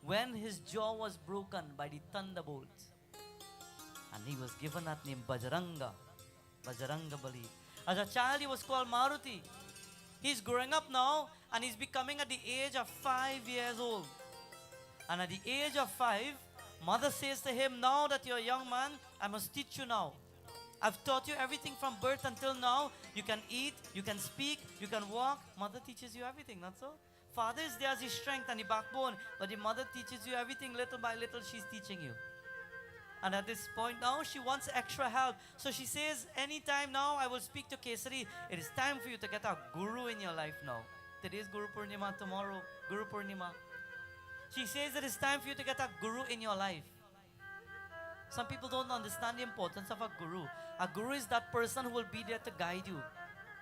when his jaw was broken by the thunderbolt. And he was given that name Bajrangabali. As a child, he was called Maruti. He's growing up now and he's becoming at the age of 5 years old. And at the age of 5, mother says to him, now that you're a young man, I must teach you now. I've taught you everything from birth until now. You can eat, you can speak, you can walk. Mother teaches you everything, not so? Father is there as his strength and the backbone, but the mother teaches you everything. Little by little, she's teaching you. And at this point now, she wants extra help. So she says, anytime now I will speak to Kesari. It is time for you to get a guru in your life now. Today is Guru Purnima, tomorrow Guru Purnima. She says it is time for you to get a guru in your life. Some people don't understand the importance of a guru. A guru is that person who will be there to guide you.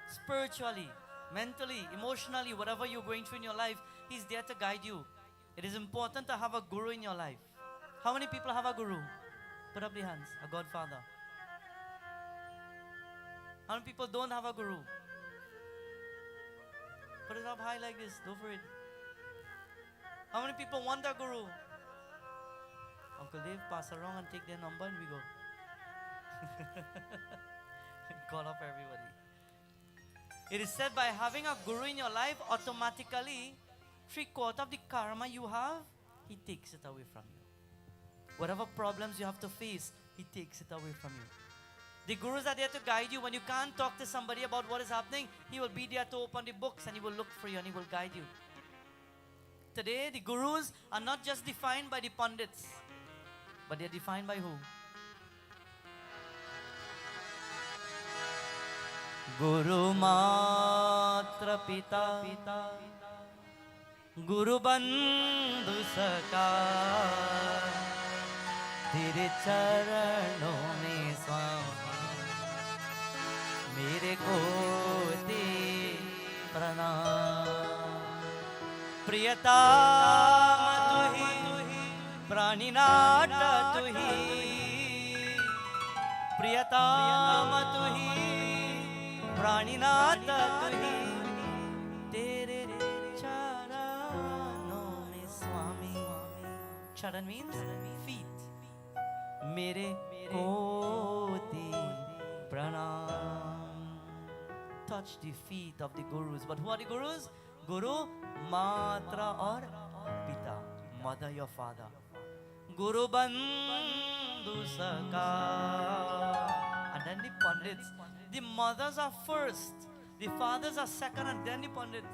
Spiritually, mentally, emotionally, whatever you're going through in your life, he's there to guide you. It is important to have a guru in your life. How many people have a guru? Put up the hands. A godfather. How many people don't have a guru? Put it up high like this. Go for it. How many people want a guru? Uncle Dave, pass around and take their number and we go. Call up everybody. It is said by having a guru in your life, automatically 3/4 of the karma you have, he takes it away from you. Whatever problems you have to face, he takes it away from you. The gurus are there to guide you. When you can't talk to somebody about what is happening, he will be there to open the books and he will look for you and he will guide you. Today, the gurus are not just defined by the pundits, but they are defined by who? Guru Matra Pita, Guru Bandhu Saka, Tere Charanon mein Swami, Mere ko de pranam. Priyatama tuhi, Praninata tuhi, Priyatama tuhi, Praninata tuhi, Tere charanon mein Swami. Charan means feet. Mere koti pranam. Touch the feet of the gurus. But who are the gurus? Guru, Matra or Pita. Mother, your father. Guru Bandhu Saka. And then the Pandits. The mothers are first. The fathers are second and then the Pandit.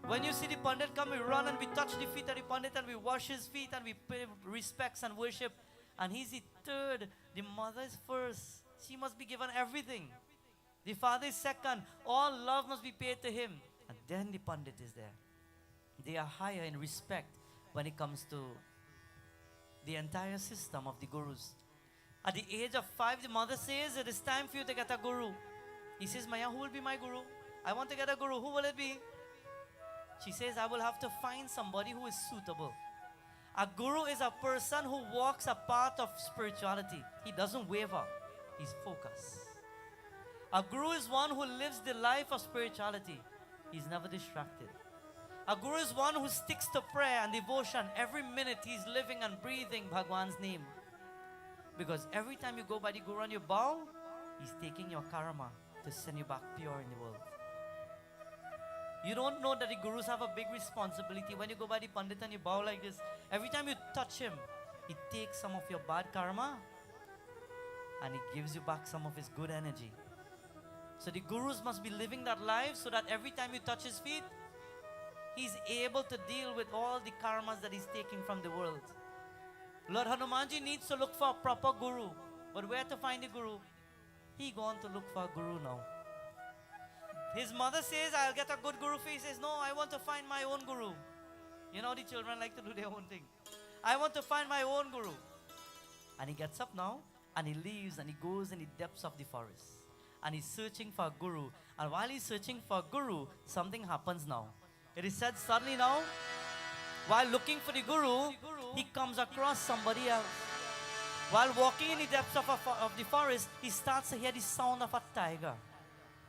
When you see the Pandit come, we run and we touch the feet of the Pandit and we wash his feet and we pay respects and worship. And he's the third. The mother is first. She must be given everything. The father is second. All love must be paid to him. And then the Pandit is there. They are higher in respect when it comes to the entire system of the gurus. At the age of 5, the mother says, it is time for you to get a guru. He says, Maya, who will be my guru? I want to get a guru. Who will it be? She says, I will have to find somebody who is suitable. A guru is a person who walks a path of spirituality. He doesn't waver. He's focused. A guru is one who lives the life of spirituality. He's never distracted. A guru is one who sticks to prayer and devotion. Every minute he's living and breathing Bhagwan's name. Because every time you go by the guru and you bow, he's taking your karma to send you back pure in the world. You don't know that the gurus have a big responsibility. When you go by the Pandit and you bow like this, every time you touch him, he takes some of your bad karma and he gives you back some of his good energy. So the gurus must be living that life so that every time you touch his feet, he's able to deal with all the karmas that he's taking from the world. Lord Hanumanji needs to look for a proper guru. But where to find the guru? He gone to look for a guru now. His mother says, I'll get a good guru. He says, no, I want to find my own guru. You know, the children like to do their own thing. I want to find my own guru. And he gets up now, and he leaves, and he goes in the depths of the forest. And he's searching for a guru. And while he's searching for a guru, something happens now. It is said suddenly now, while looking for the guru, he comes across somebody else. While walking in the depths of the forest, he starts to hear the sound of a tiger.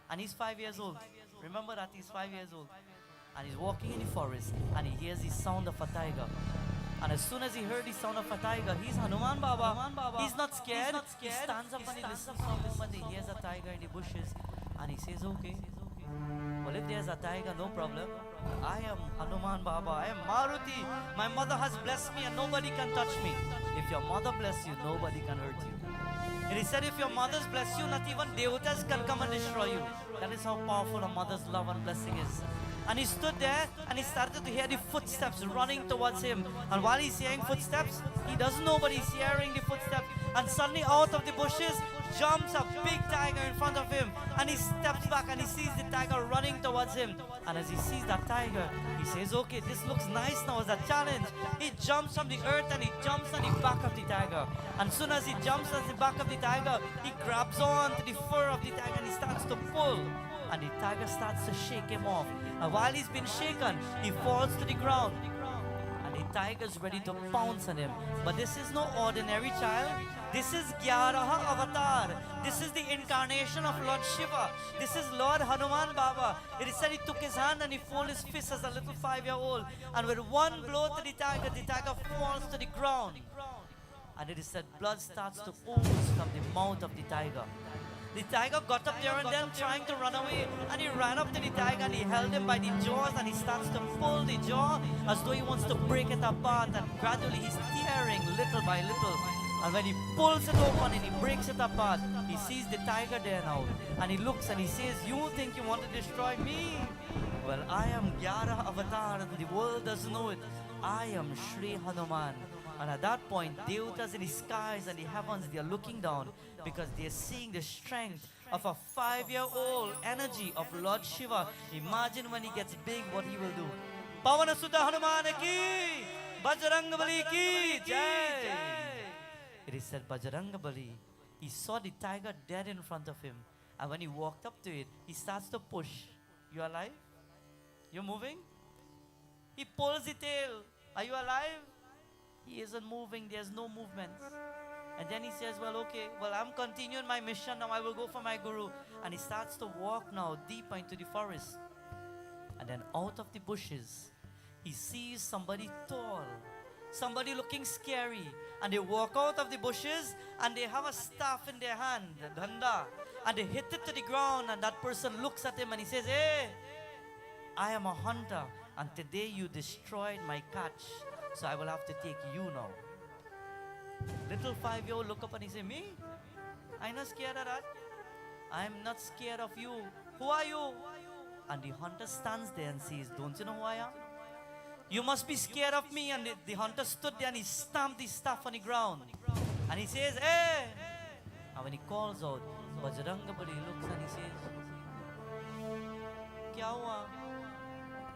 And he's 5 years old. Remember that, he's 5 years old. And he's walking in the forest, and he hears the sound of a tiger. And as soon as he heard the sound of a tiger, he's Hanuman Baba. He's not scared. He stands up and he listens for a moment. He hears a tiger in the bushes. And he says, okay, well, if there's a tiger, no problem. I am Hanuman Baba. I am Maruti. My mother has blessed me and nobody can touch me. If your mother bless you, nobody can hurt you. It is said if your mothers bless you, not even devatas can come and destroy you. That is how powerful a mother's love and blessing is. And he stood there and he started to hear the footsteps running towards him. And while he's hearing footsteps, he doesn't know, but he's hearing the footsteps. And suddenly out of the bushes jumps a big tiger in front of him. And he steps back and he sees the tiger running towards him. And as he sees that tiger, he says, okay, this looks nice now as a challenge. He jumps from the earth and he jumps on the back of the tiger. And soon as he jumps on the back of the tiger, he grabs on to the fur of the tiger and he starts to pull. And the tiger starts to shake him off. And while he's been shaken, he falls to the ground. And the tiger's ready to pounce on him. But this is no ordinary child. This is Gyaraha Avatar. This is the incarnation of Lord Shiva. This is Lord Hanuman Baba. It is said he took his hand and he folded his fist as a little 5-year-old. And with one blow to the tiger falls to the ground. And it is said blood starts to ooze from the mouth of the tiger. The tiger got up there and then trying to run away. And he ran up to the tiger and he held him by the jaws and he starts to pull the jaw as though he wants to break it apart. And gradually he's tearing little by little. And when he pulls it open and he breaks it apart, he sees the tiger there now. And he looks and he says, you think you want to destroy me? Well, I am Gyara Avatar and the world doesn't know it. I am Shri Hanuman. And at that point, devatas in the skies and the heavens, they are looking down because they are seeing the strength of a 5-year-old energy of Lord Shiva. Imagine when he gets big, what he will do. Pavana Sutta Hanuman ki, Bajrangabali ki jai. It is said Bajrangabali, he saw the tiger dead in front of him. And when he walked up to it, he starts to push. You alive? You're moving? He pulls the tail. Are you alive? He isn't moving, there's no movement. And then he says, well, okay, well, I'm continuing my mission now, I will go for my guru. And he starts to walk now deeper into the forest. And then out of the bushes, he sees somebody tall, somebody looking scary. And they walk out of the bushes and they have a staff in their hand, a danda. And they hit it to the ground and that person looks at him and he says, hey, I am a hunter and today you destroyed my catch. So I will have to take you now. Little 5-year-old look up and he say, me? I'm not scared of that. I'm not scared of you. Who are you? And the hunter stands there and says, don't you know who I am? You must be scared of me. And the hunter stood there and he stamped his staff on the ground. And he says, hey! And when he calls out, Bajrangabali looks and he says, Kya hua?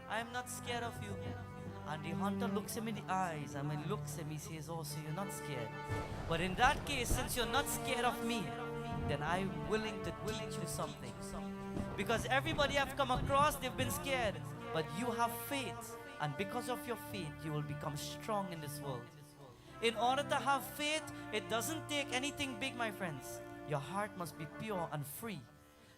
I am not scared of you. And the hunter looks him in the eyes, and when he looks at him, he says, oh, so you're not scared. But in that case, since you're not scared of me, then I'm willing to teach you something. Because everybody I've come across, they've been scared. But you have faith, and because of your faith, you will become strong in this world. In order to have faith, it doesn't take anything big, my friends. Your heart must be pure and free.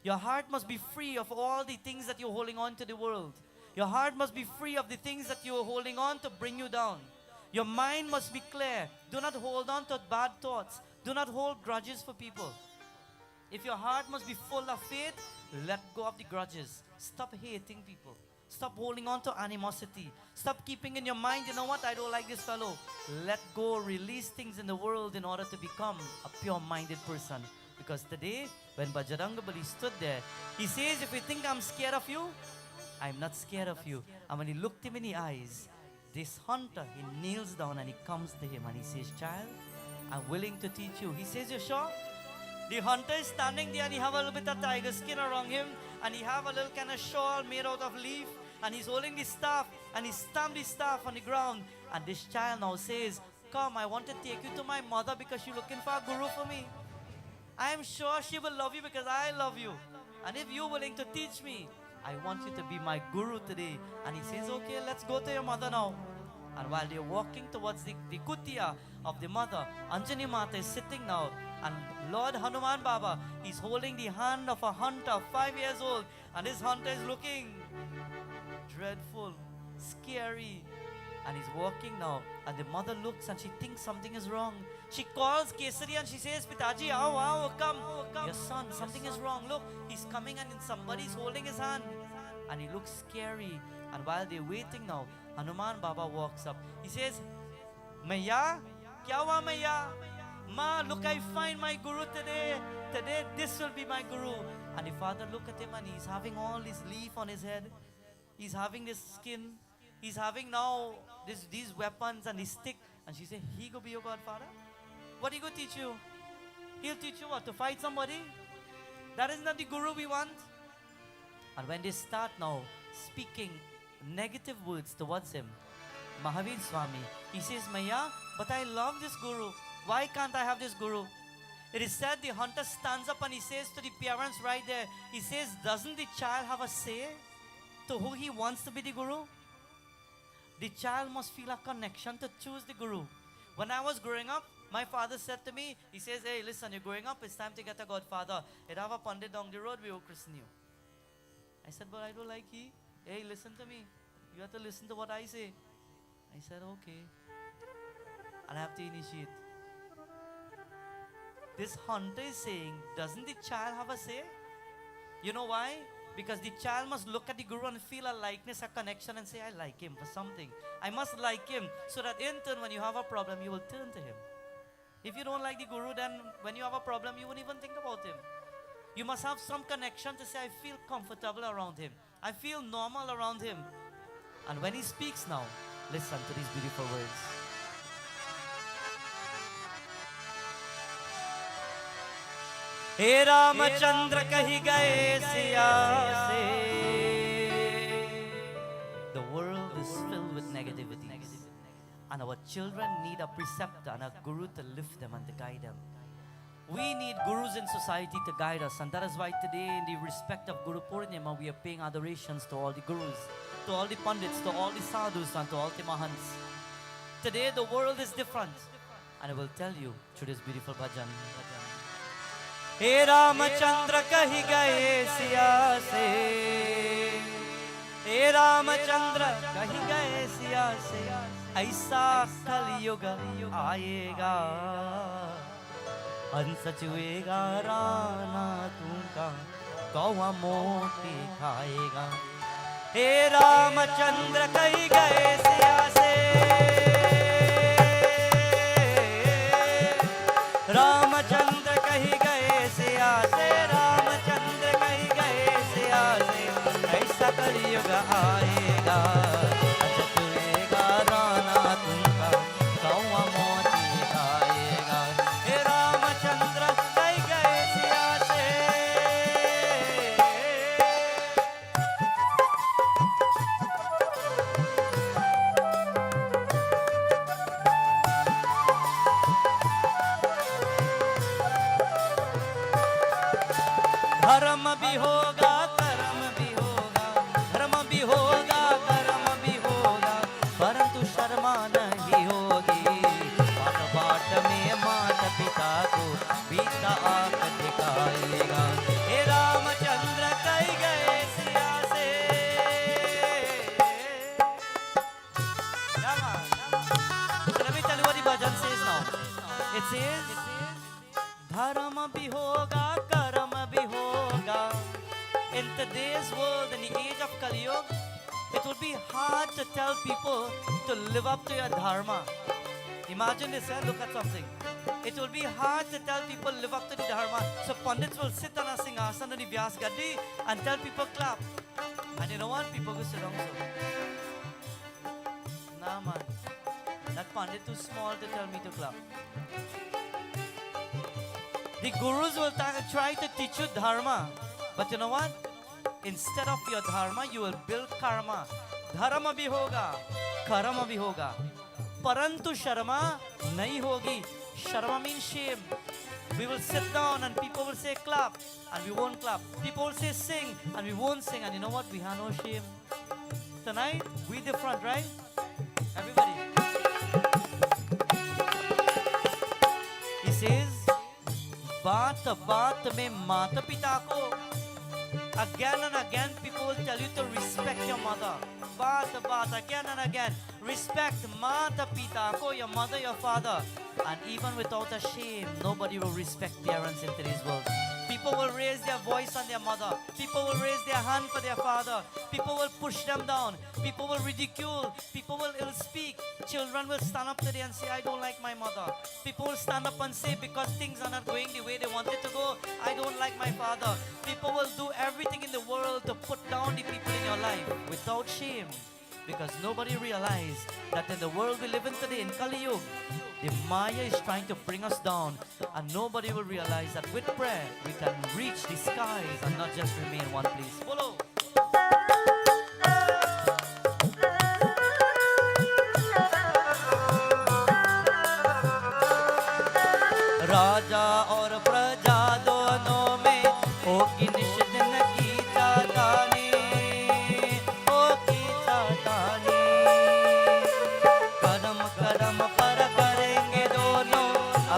Your heart must be free of all the things that you're holding on to the world. Your heart must be free of the things that you are holding on to bring you down. Your mind must be clear. Do not hold on to bad thoughts. Do not hold grudges for people. If your heart must be full of faith, let go of the grudges. Stop hating people. Stop holding on to animosity. Stop keeping in your mind, you know what, I don't like this fellow. Let go, release things in the world in order to become a pure-minded person. Because today, when Bajrangabali stood there, he says, if you think I'm scared of you, I'm not scared of you. And when he looked him in the eyes, this hunter, he kneels down and he comes to him and he says, child, I'm willing to teach you. He says, you sure? The hunter is standing there and he have a little bit of tiger skin around him, and he have a little kind of shawl made out of leaf, and he's holding the staff, and he stamped the staff on the ground. And this child now says, come, I want to take you to my mother because she's looking for a guru for me. I am sure she will love you because I love you. And if you're willing to teach me, I want you to be my guru today. And he says, okay, let's go to your mother now. And while they're walking towards the kutia of the mother, Anjani Mata is sitting now. And Lord Hanuman Baba is holding the hand of a hunter, 5 years old. And this hunter is looking dreadful, scary. And he's walking now. And the mother looks and she thinks something is wrong. She calls Kesari and she says, Pitaji, come. Your son, something is wrong. Look, he's coming and somebody's holding his hand. And he looks scary. And while they're waiting now, Hanuman Baba walks up. He says, Maya, kya hua Maya? Ma, look, I find my guru today. Today, this will be my guru. And the father look at him and he's having all this leaf on his head. He's having this skin. He's having now these weapons and this stick. And she said, he go be your godfather? What he go teach you? He'll teach you what? To fight somebody? That is not the guru we want. And when they start now speaking negative words towards him, Mahavir Swami, he says, Maya, but I love this guru. Why can't I have this guru? It is said the hunter stands up and he says to the parents right there, he says, doesn't the child have a say to who he wants to be the guru? The child must feel a connection to choose the guru. When I was growing up, my father said to me, he says, hey, listen, you're growing up, it's time to get a godfather. It have a pandit down the road, we will christen you. I said, but I don't like he. Hey, listen to me. You have to listen to what I say. I said, okay. And I have to initiate. This hunter is saying, doesn't the child have a say? You know why? Because the child must look at the guru and feel a likeness, a connection, and say, I like him for something. I must like him, so that in turn, when you have a problem, you will turn to him. If you don't like the guru, then when you have a problem, you won't even think about him. You must have some connection to say, I feel comfortable around him. I feel normal around him. And when he speaks now, listen to these beautiful words. हे रामचंद्र कही गए सिया से. The world is filled with negativity, and our children need a preceptor and a guru to lift them and to guide them. We need gurus in society to guide us, and that is why today, in the respect of Guru Purnima, we are paying adorations to all the gurus, to all the pandits, to all the sadhus, and to all the mahants. Today, the world is different, and I will tell you through this beautiful bhajan. हे रामचंद्र कही गए सिया से, हे रामचंद्र कही गए सिया से, ऐसा कलयुग आएगा, हंस चुएगा राना तुमका, कौवा मोती खाएगा. हे रामचंद्र कही गए सिया से, रामचंद्र कही गए सिया से, रामचंद्र कही गए सिया से, ऐसा कलयुग आएगा, चुएगा राना तुमका, कौवा मोती खाएगा. हे रामचंद्र कही गए सिया से. धर्म भी होगा, कर्म भी होगा, धर्म भी होगा, कर्म भी होगा, परंतु शर्मा नहीं होगी. बाट बाट में माता पिता को पिता आंख दिखाएगा. हे रामचंद्र कही गए सिया से. So let me tell you what the bhajan says now. It says, धर्म भी होगा, कर्म भी होगा. In today's world, in the age of Kali Yuga, it will be hard to tell people to live up to your dharma. Imagine this, look at something. It will be hard to tell people live up to the dharma. So Pandits will sit on a singhasan on the Vyas Gadi and tell people clap. And you don't want people to sit down so. Nah man, that Pandit too small to tell me to clap. The gurus will try to teach you dharma. But you know what? Instead of your dharma, you will build karma. Dharma bhi hoga, karma bhi hoga. Parantu sharma nahi hogi. Sharma means shame. We will sit down and people will say clap and we won't clap. People will say sing and we won't sing. And you know what? We have no shame. Tonight, we the front, right? Everybody. He says, बात बात में माता पिता को. Again and again people will tell you to respect your mother. Baat baat, again and again. Respect mata pita ko, your mother, your father. And even without a shame, nobody will respect parents in today's world. People will raise their voice on their mother. People will raise their hand for their father. People will push them down. People will ridicule. People will ill speak. Children will stand up today and say, I don't like my mother. People will stand up and say, because things are not going the way they wanted to go, I don't like my father. People will do everything in the world to put down the people in your life without shame. Because nobody realized that in the world we live in today, in Kali Yuga, the Maya is trying to bring us down, and nobody will realize that with prayer we can reach the skies and not just remain in one place. Follow. राजा और प्रजा दोनों में हो की निषेधन की चातानी, हो की चातानी. कदम कदम पर करेंगे दोनों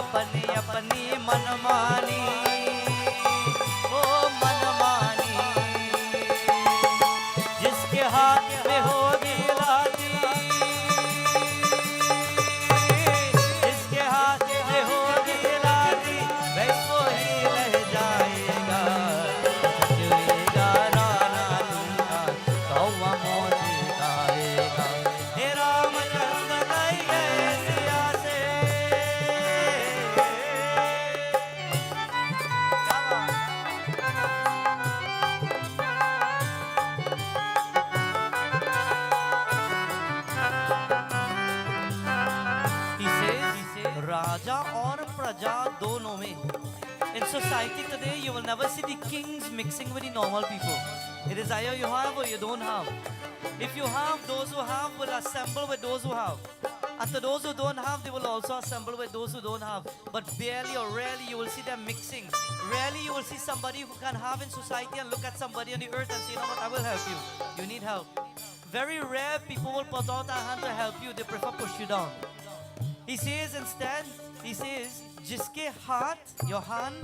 अपनी अपनी मनमानी, ओ मनमानी. जिसके हाथ में होगी लाठी, जिसके हाथ में होगी लाठी, वैसो ही रह जाएगा. जुएगा राना दूंगा, कौवा मोती गाएगा. हे रामचंद्र लाई गए सिया से. He says, राजा और प्रजा दोनों में. In society today, you will never see the kings mixing with the normal people. It is either you have or you don't have. If you have, those who have will assemble with those who have. And to those who don't have, they will also assemble with those who don't have. But barely or rarely you will see them mixing. Rarely you will see somebody who can have in society and look at somebody on the earth and say, you know what, I will help you. You need help. Very rare people will put out a hand to help you. They prefer push you down. He says instead, he says, जिसके हाथ, your hand,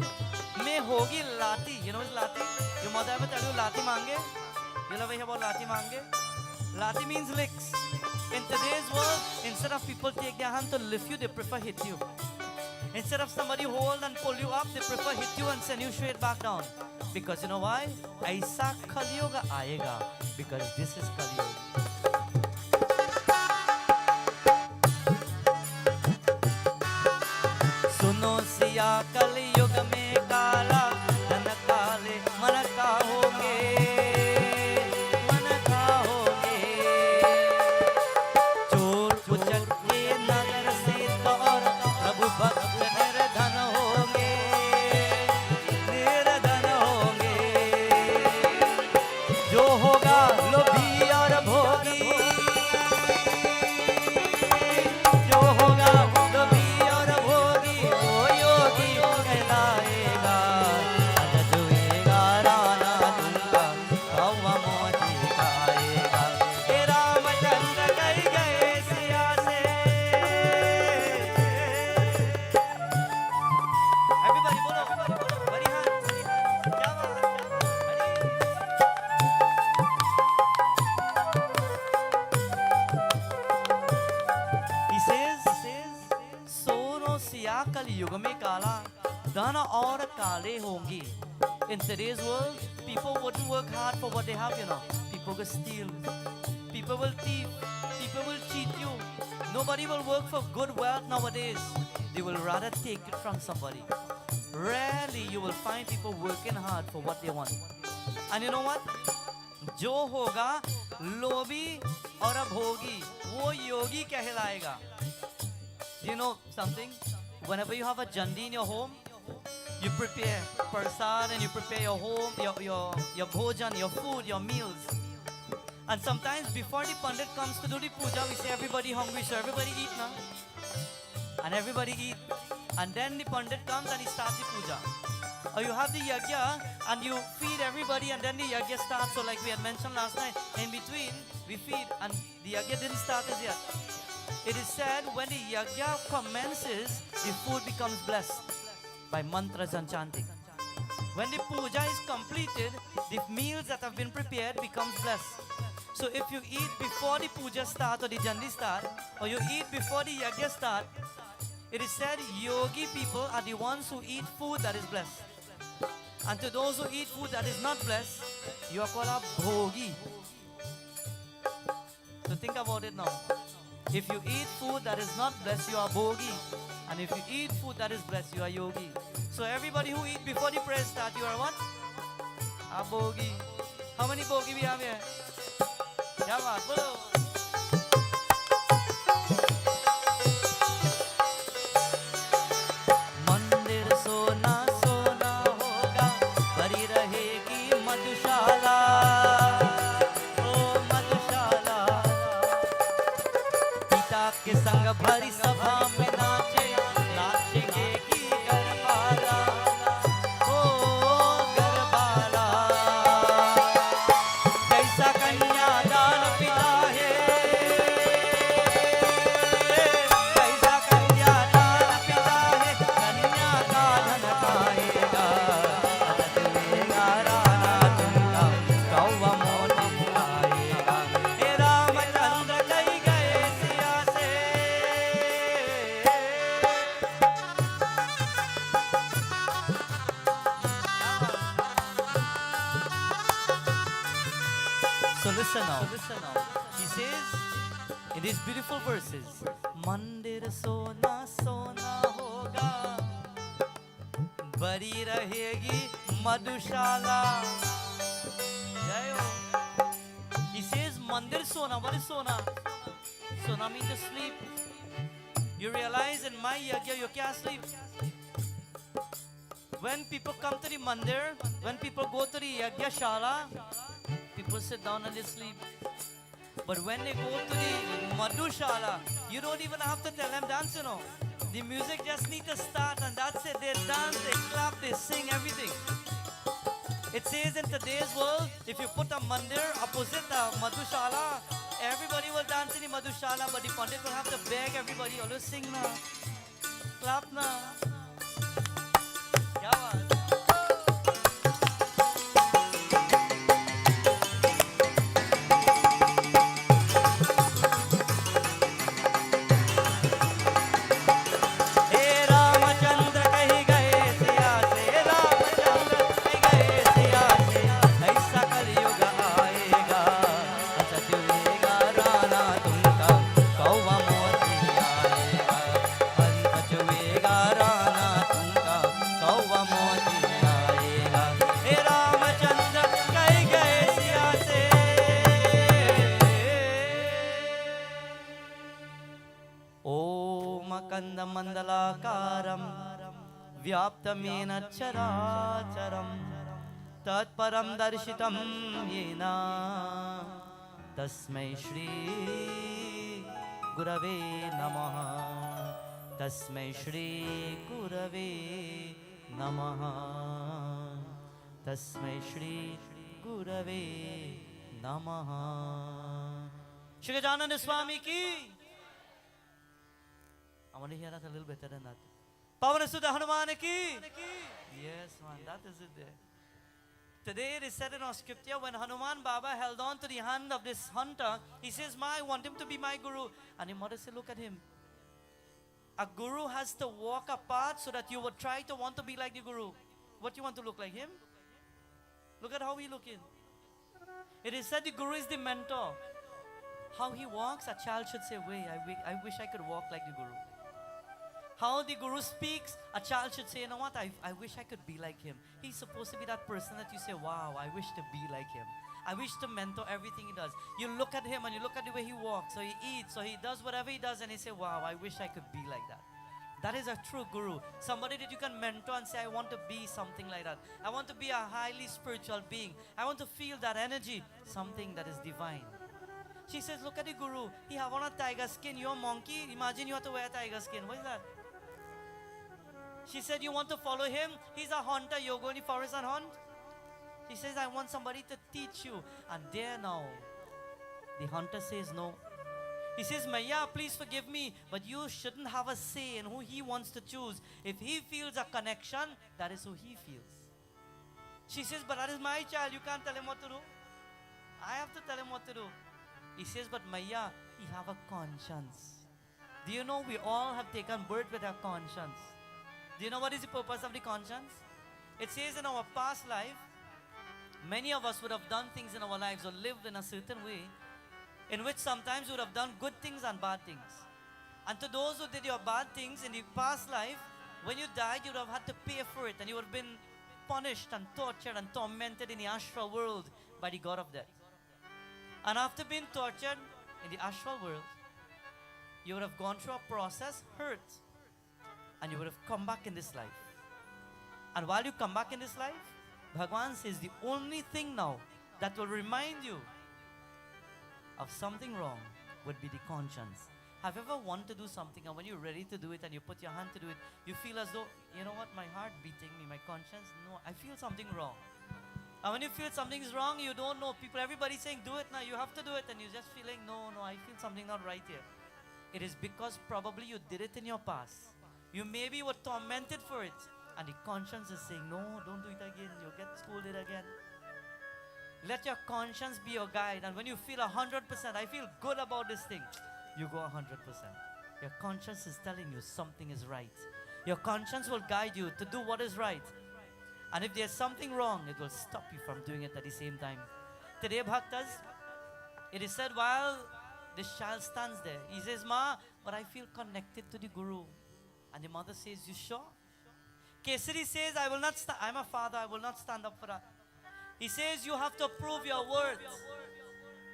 में होगी लाठी. You know what is लाठी? Your mother ever tell you लाठी मांगे? You ever hear about लाठी मांगे? Lathi means licks. In today's world, instead of people take their hand to lift you, they prefer hit you. Instead of somebody hold and pull you up, they prefer hit you and send you straight back down. Because you know why? Aisa Kali Yuga aayega. Because this is Kali Yuga. सुनो सिया कलि युग में काला धन काले मन का होगे, मन का होगे. चोर उचक के नगर से तो और प्रभु भक्त निर्धन होंगे, निर्धन होंगे. जो होगा लोभी और भोगी, जो होगा लोभी और भोगी, वो योगी कहलाएगा. जुएगा राना दूंगा, कौवा मोती खाएगा. हे रामचंद्र कही गए सिया से. Everybody बोलो, बड़ी हाथ. क्या बात है? He says, सोनो सिया कल युग में काला धन और काले होंगे. In today's world, people wouldn't work hard for what they have, you know. People will steal, people will thief, people will cheat you. Nobody will work for good wealth nowadays. They will rather take it from somebody. Rarely you will find people working hard for what they want. And you know what? जो होगा लोभी और भोगी, वो योगी कहलाएगा. You know something? Whenever you have a jandi in your home, you prepare prasad and you prepare your home, your bhojan, your food, your meals. And sometimes before the pandit comes to do the puja, we say everybody hungry, so everybody eat now. And everybody eat. And then the pandit comes and he starts the puja. Or you have the yajna and you feed everybody and then the yajna starts. So like we had mentioned last night, in between we feed and the yajna didn't start as yet. It is said when the yajna commences, the food becomes blessed by mantras and chanting. When the puja is completed, the meals that have been prepared becomes blessed. So if you eat before the puja start or the jandi start, or you eat before the yajna start, it is said yogi people are the ones who eat food that is blessed. And to those who eat food that is not blessed, you are called a bhogi. So think about it now. If you eat food that is not blessed, you are bhogi. And if you eat food that is blessed, you are yogi. So everybody who eat before the prayer start, you are what? A bhogi. How many bhogi we have here? क्या बात बोलो मंदिर सोना सोना होगा भरी रहेगी मधुशाला ओ मधुशाला पिता के संग भरी सभा में नाचे नाचेंगे की गरबाला ओ गरबाला कैसा कन्या Listen now. He says in these beautiful verses, Mandir sona sona hoga, bari rahegi madhushala. He says Mandir sona. What is sona? Sona means to sleep. You realize in my yajna you can't sleep. When people come to the mandir, when people go to the yajna shala, people sit down and they sleep. But when they go to the madhushala, you don't even have to tell them dance, you know. The music just needs to start and that's it. They dance, they clap, they sing, everything. It says in today's world, if you put a mandir opposite a madhushala, everybody will dance in the madhushala, but the pandit will have to beg everybody, always sing now, clap now. Kya baat? Mandalakaram Vyaptamena Characharam Tatparam Darshitam Yena Tasmai Shri Gurave Namaha Tasmai Shri Gurave Namaha Tasmai Shri Gurave Namaha Shri Gajananda Swami ki. I want to hear that a little better than that. Pavana Sudha Hanuman ki. Yes, man, that is it there. Today it is said in our scripture, when Hanuman Baba held on to the hand of this hunter, he says, I want him to be my guru. And the mother said, look at him. A guru has to walk a path so that you would try to want to be like the guru. What, you want to look like him? Look at how he looking. It is said the guru is the mentor. How he walks, a child should say, wait, I wish I could walk like the guru. How the guru speaks, a child should say, you know what, I wish I could be like him. He's supposed to be that person that you say, wow, I wish to be like him. I wish to mentor everything he does. You look at him and you look at the way he walks, or he eats, or he does whatever he does, and you say, wow, I wish I could be like that. That is a true guru. Somebody that you can mentor and say, I want to be something like that. I want to be a highly spiritual being. I want to feel that energy. Something that is divine. She says, look at the guru. He have on a tiger skin. You're a monkey. Imagine you have to wear tiger skin. What is that? She said, you want to follow him? He's a hunter. You go in the forest and hunt. She says, I want somebody to teach you. And there now, the hunter says no. He says, Maya, please forgive me, but you shouldn't have a say in who he wants to choose. If he feels a connection, that is who he feels. She says, but that is my child. You can't tell him what to do. I have to tell him what to do. He says, but Maya, he have a conscience. Do you know we all have taken birth with our conscience? Do you know what is the purpose of the conscience? It says in our past life, many of us would have done things in our lives or lived in a certain way in which sometimes you would have done good things and bad things. And to those who did your bad things in the past life, when you died, you would have had to pay for it, and you would have been punished and tortured and tormented in the astral world by the god of death. And after being tortured in the astral world, you would have gone through a process, hurt, and you would have come back in this life. And while you come back in this life, Bhagwan says the only thing now that will remind you of something wrong would be the conscience. Have you ever wanted to do something, and when you're ready to do it and you put your hand to do it, you feel as though, you know what, my heart beating me, my conscience, no, I feel something wrong. And when you feel something is wrong, you don't know. Everybody's saying, do it now, you have to do it, and you're just feeling, no, I feel something not right here. It is because probably you did it in your past. You maybe were tormented for it, and the conscience is saying, no, don't do it again, you'll get scolded again. Let your conscience be your guide, and when you feel 100%, I feel good about this thing, you go 100%. Your conscience is telling you something is right. Your conscience will guide you to do what is right. And if there's something wrong, it will stop you from doing it at the same time. Today, Bhaktas, it is said while this child stands there, he says, Ma, but I feel connected to the Guru. And the mother says, you sure? Kesari says, I will not I'm a father, I will not stand up for that. He says, you have to prove your worth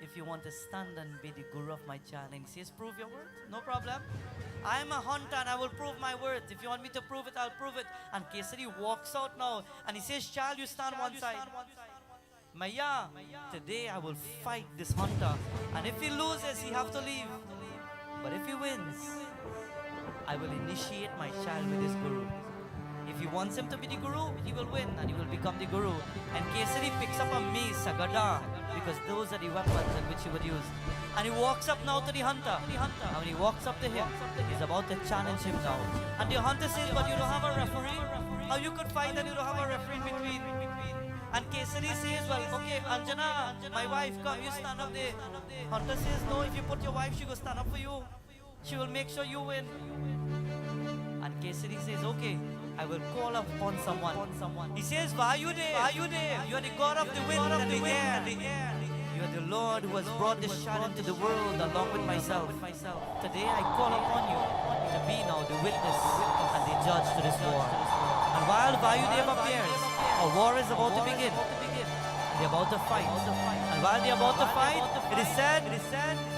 if you want to stand and be the guru of my child. And he says, prove your worth? No problem. I am a hunter and I will prove my worth. If you want me to prove it, I'll prove it. And Kesari walks out now and he says, child, you stand one side. Maya, today I will fight this hunter. And if he loses, he have to leave. But if he wins, I will initiate my child with his guru. If he wants him to be the guru, he will win and he will become the guru. And Kesari picks up a mace, a gada, because those are the weapons in which he would use. And he walks up now to the hunter. And when he walks up to him, he's about to challenge him now. And the hunter says, but you don't have a referee? How you could fight and you don't have a referee in between? And Kesari says, well, okay, Anjana, my wife, come, you stand up there. Hunter says, no, if you put your wife, she will stand up for you. She will make sure you win. And Kesari says, okay, I will call upon someone. He says, Vayudev, you are the God of the wind and the air. You are the Lord who has brought this child into the world along with myself. Today I call upon you to be now the witness and the judge to this war. And while Vayudev appears, a war is about to begin. They're about to fight. And while they're about to fight, it is said,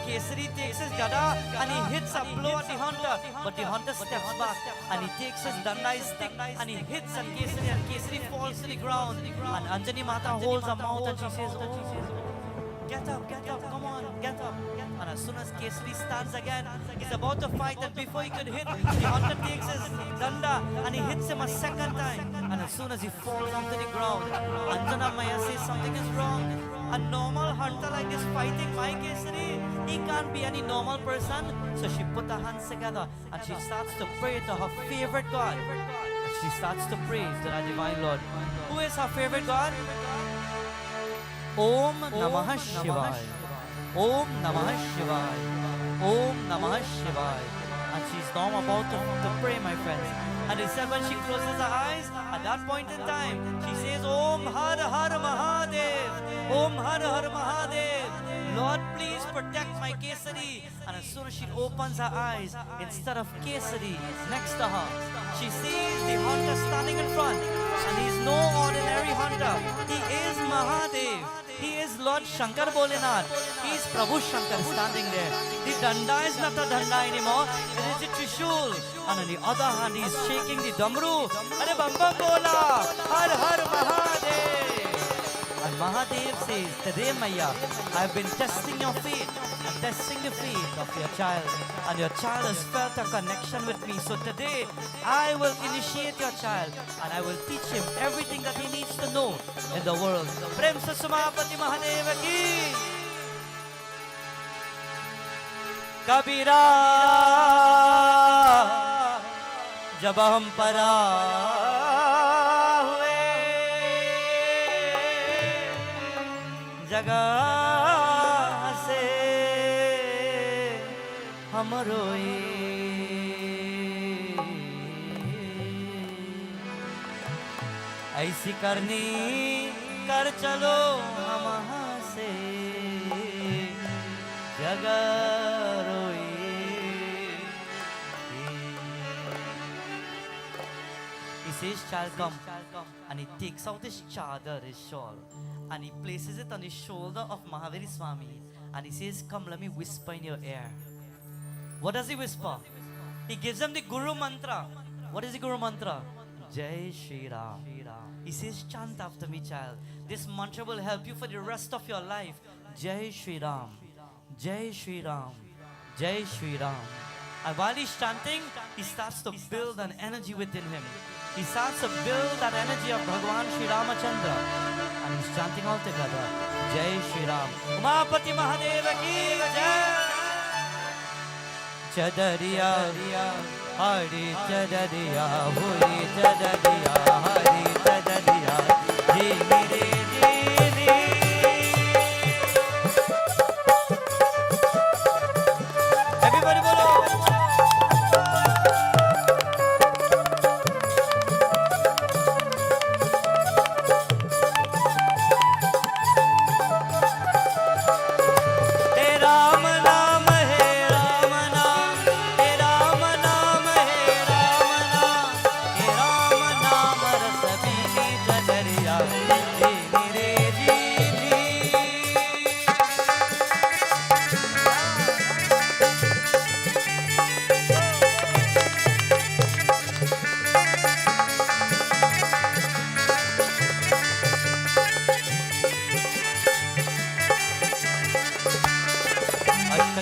Kesari takes his gada and he hits a blow at the hunter. But the hunter steps back and he takes his dandai stick and he hits at Kesari, and Kesari falls to the ground. And Anjani Mata holds her mouth and she says, oh, get up, come on, get up. And as soon as Kesari stands again, he's about to fight, and before he could hit, the hunter takes his danda and he hits him a second time. And as soon as he falls onto the ground, Anjana Maya says something is wrong. A normal hunter like this fighting my Kesari, he can't be any normal person. So she put her hands together and she starts to pray to her favorite God. And she starts to pray to the divine Lord. Who is her favorite God? Om Namah Shivaya. Om Namah Shivaya. Om Namah Shivaya. And she's now about to pray, my friends. And it said when she closes her eyes, at that point in time, she says, Om Har Har Mahadev. Om Har Har Mahadev. Lord, please protect my Kesari. And as soon as she opens her eyes, instead of Kesari next to her, she sees the hunter standing in front. And he's no ordinary hunter. He is Mahadev. He is Lord Shankar Bholenath. He is Prabhu Shankar standing there. The danda is not a danda anymore. It is a trishul. And on the other hand, he is shaking the damru. Are bam bam bola. Har har Mahadev. And Mahadev says, today Maya, I have been testing your faith. I'm testing the faith of your child. And your child has felt a connection with me. So today, I will initiate your child. And I will teach him everything that he needs to know in the world. Prem sa Sumapati Mahadeva ki. Kabira jab hum para hue jagah se hum roye ऐसी करनी कर चलो हम से जगह रोई. He says, child, come. And he takes out his chadar, his shawl, and he places it on the shoulder of Mahaviri Swami. And he says, come, let me whisper in your ear. What does he whisper? He gives him the Guru Mantra. What is the Guru Mantra? Jai Shri Ram. He says, chant after me, child. This mantra will help you for the rest of your life. Jai Shri Ram. Jai Shri Ram. Jai Shri Ram. And while he's chanting, he starts to build an energy within him. He starts to build that energy of Bhagwan Shri Ramachandra. And he's chanting all together. Jai Shri Ram. Umapati Mahadeva ki jai. Chadariya, Hari Chadariya, Huri Chadariya, Hari Chadariya, Jini Re Jini. Everybody bolo.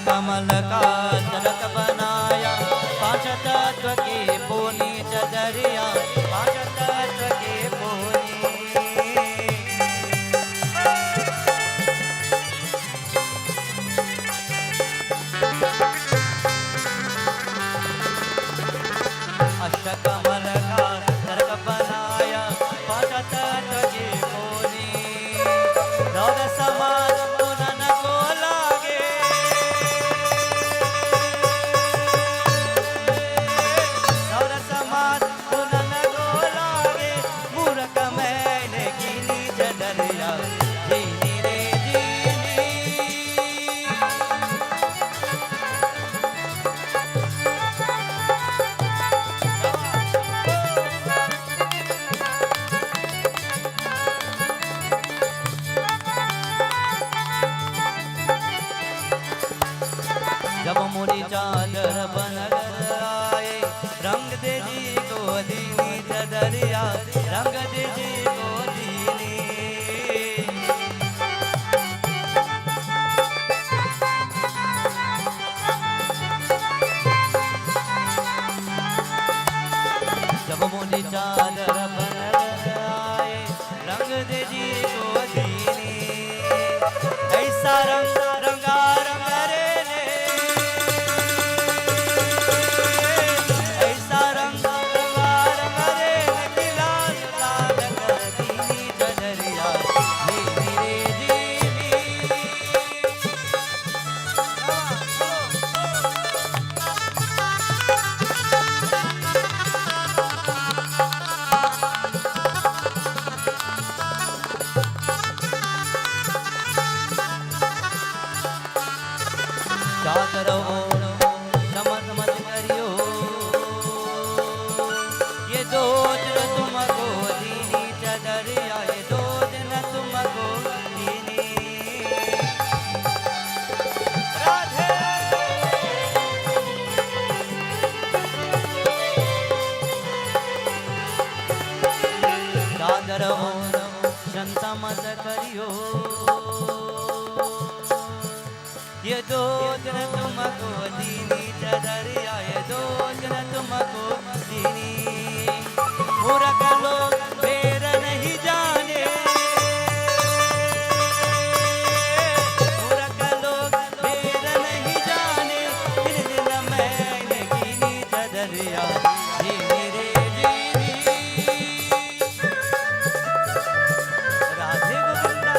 कमल का तिलक बनाया पांच तत्व की पूनी चदरिया पांच तत्व की पूनी अष्ट कमल का तिलक बनाया पांच तत्व की पूनी रौद समाज पुनन को लागे जब मुरी चादर बन आए रंग दे जी को दीनी चदरिया रंग दे जी को दीनी जब मुरी चादर बन आए रंग दे जी को दीनी ऐसा रंग रंगा रंग रे समझ करियो, ये दो दिन तुमको दीनी चदरिया, ये दो दिन तुमको दीनी। मूर्ख लोग फेर नहीं जाने, मूर्ख लोग फेर नहीं जाने, दिन दिन मैंने कीनी चदरिया, दीनी रे दीनी। राधे गोविंदा।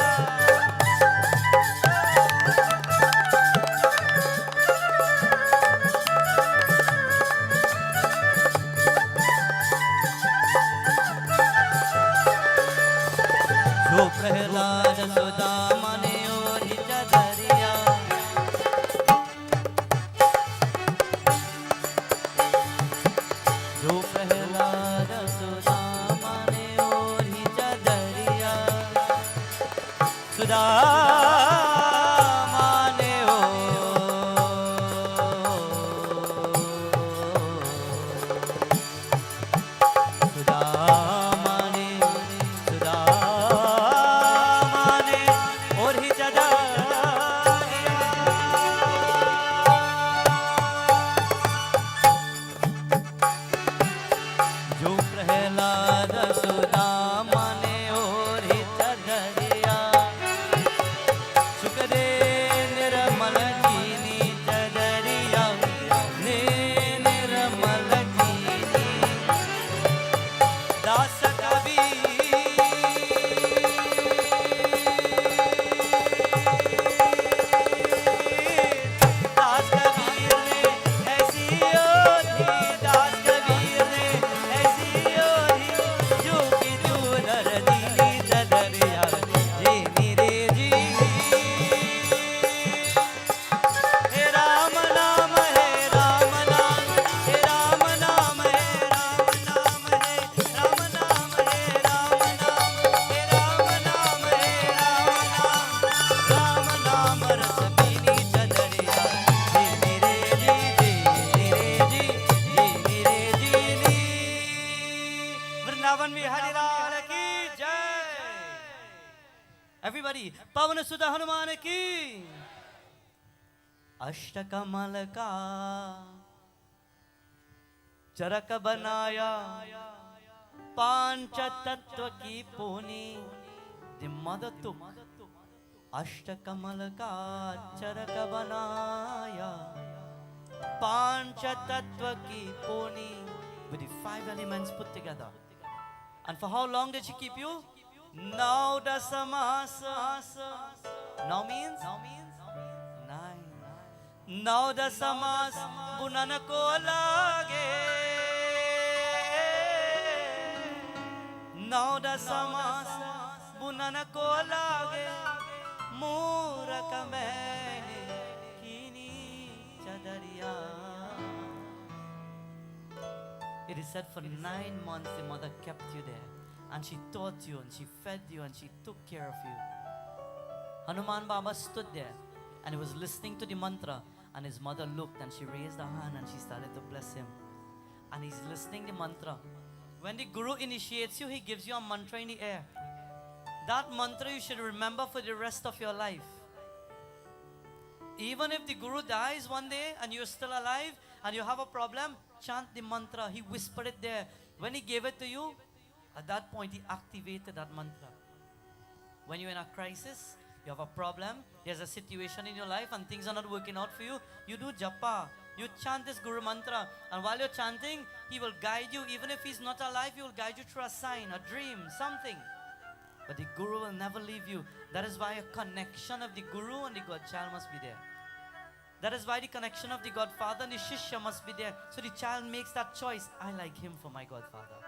जो प्रहलाद सुदामा ने ओढ़ी चदरिया, जो प्रहलाद सुदामा ने ओढ़ी चदरिया, सुदामा ने सुदामा ने ओढ़ी चदरिया। जो प्रहलाद सुदामा ने ओढ़ी चदरिया, शुक्रे निर्मल कीनी चदरिया, ने निर्मल कीनी। दास दास कबीर ने ऐसी ओढ़ी, दास कबीर ने ऐसी ओढ़ी, जो कि चूनर दीनी चदरिया, दीनी रे जी। हे राम नाम है राम नाम, हे राम नाम है राम नाम है, राम नाम है राम नाम, हे राम नाम है राम नाम, राम नाम रस पीनी चदरिया, दीनी रे जी, दीनी रे जी, दीनी रे दीनी। वृंदावन बिहारी लाल की जय। एवरीबॉडी, पवन सुत हनुमान की। अष्टकमल का चरक बनाया, पांच तत्व की पूनी। The mother took अष्टकमल का चरक बनाया, पांच तत्व की पूनी, with the 5 elements put together. And for how long did she keep you? Now dasa mahasa. Now means 9. Now dasa mas bunan ko lage, now dasa mas bunan ko lage, मूरख मैंने कीनी चदरिया। It is said for 9 months the mother kept you there, and she taught you, and she fed you, and she took care of you. Hanuman Baba stood there and he was listening to the mantra, and his mother looked and she raised her hand and she started to bless him. And he's listening the mantra. When the Guru initiates you, he gives you a mantra in the air. That mantra you should remember for the rest of your life. Even if the Guru dies one day and you're still alive and you have a problem, chant the mantra. He whispered it there. When he gave it to you, at that point he activated that mantra. When you're in a crisis, you have a problem, there's a situation in your life and things are not working out for you, you do japa. You chant this Guru mantra, and while you're chanting, he will guide you. Even if he's not alive, he will guide you through a sign, a dream, something. But the Guru will never leave you. That is why a connection of the Guru and the Godchild must be there. That is why the connection of the Godfather and the Shishya must be there. So the child makes that choice. I like him for my Godfather.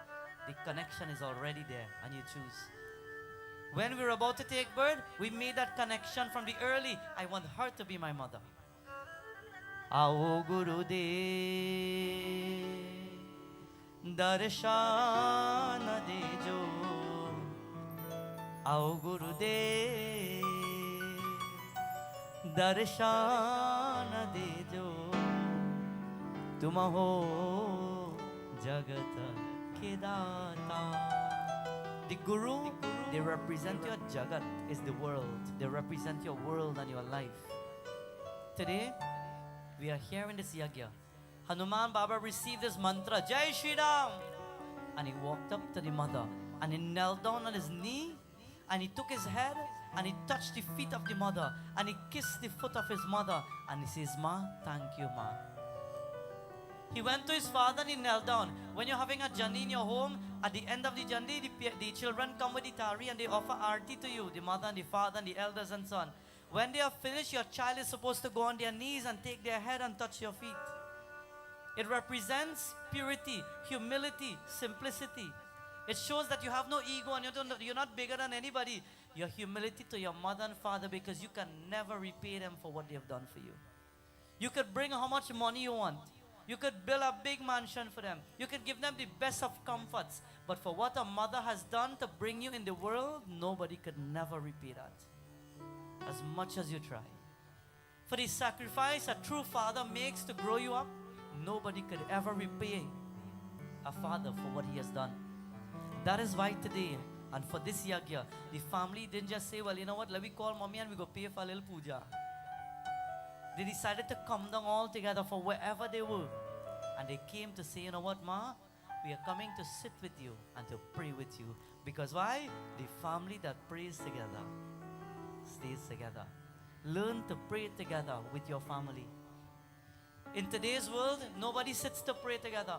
The connection is already there and you choose. When we were about to take birth, we made that connection from the early. I want her to be my mother. Aao Gurudev darshan dejo, Aao Gurudev darshan dejo, tum ho jagat ke data. The Guru They represent your jagat, is the world. They represent your world and your life. Today, we are here in this yagya. Hanuman Baba received this mantra, Jai Shri Ram. And he walked up to the mother and he knelt down on his knee and he took his head and he touched the feet of the mother and he kissed the foot of his mother and he says, Ma, thank you, Ma. He went to his father and he knelt down. When you're having a journey in your home, at the end of the journey, the children come with the tari and they offer arti to you, the mother and the father and the elders and so on. When they are finished, your child is supposed to go on their knees and take their head and touch your feet. It represents purity, humility, simplicity. It shows that you have no ego and you're not bigger than anybody. Your humility to your mother and father, because you can never repay them for what they have done for you. You could bring how much money you want. You could build a big mansion for them. You could give them the best of comforts. But for what a mother has done to bring you in the world, nobody could never repay that, as much as you try. For the sacrifice a true father makes to grow you up, nobody could ever repay a father for what he has done. That is why today, and for this yagya, the family didn't just say, well, you know what, let me call mommy and we go pay for a little puja. They decided to come down all together for wherever they were. And they came to say, you know what, Ma, we are coming to sit with you and to pray with you. Because why? The family that prays together stays together. Learn to pray together with your family. In today's world, nobody sits to pray together.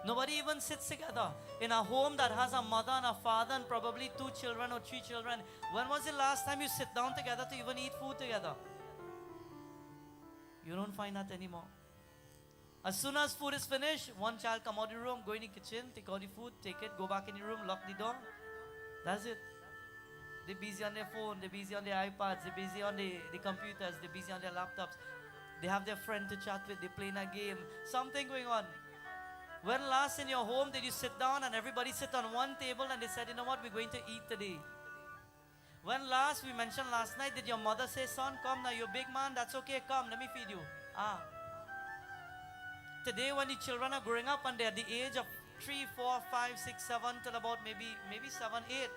Nobody even sits together. In a home that has a mother and a father and probably 2 children or 3 children, when was the last time you sit down together to even eat food together? You don't find that anymore. As soon as food is finished, one child come out of the room, go in the kitchen, take out the food, take it, go back in the room, lock the door. That's it. They're busy on their phone, they're busy on their iPads, they're busy on the computers, they're busy on their laptops. They have their friend to chat with, they're playing a game, something going on. When last in your home did you sit down and everybody sit on one table and they said, you know what, we're going to eat today? When last, we mentioned last night, did your mother say, son, come now, you're a big man, that's okay, come, let me feed you. Today when the children are growing up and they're at the age of 3, 4, 5, 6, 7 till about maybe 7, 8.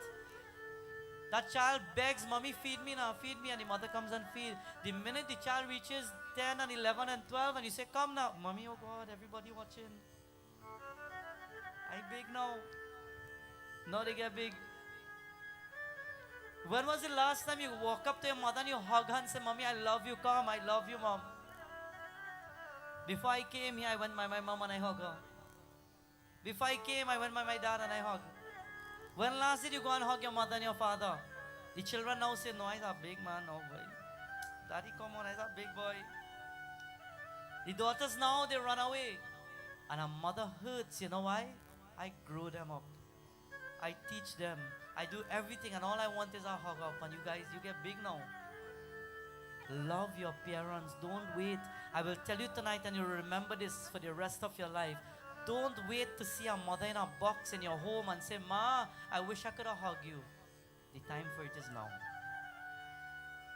That child begs, mommy, feed me now, feed me, and the mother comes and feeds. The minute the child reaches 10 and 11 and 12 and you say, come now, mommy, oh God, everybody watching. I big now. Now they get big. When was the last time you walk up to your mother and you hug her and say, mommy, I love you, come, I love you, mom. Before I came here, I went by my mom and I hugged her. Before I came, I went by my dad and I hugged. When last did you go and hug your mother and your father? The children now say, no, I'm a big man, oh boy. Daddy, come on, I'm a big boy. The daughters now, they run away. And a mother hurts, you know why? I grow them up. I teach them. I do everything and all I want is a hug up. And you guys, you get big now. Love your parents. Don't wait. I will tell you tonight and you'll remember this for the rest of your life. Don't wait to see a mother in a box in your home and say, Ma, I wish I could have hugged you. The time for it is now.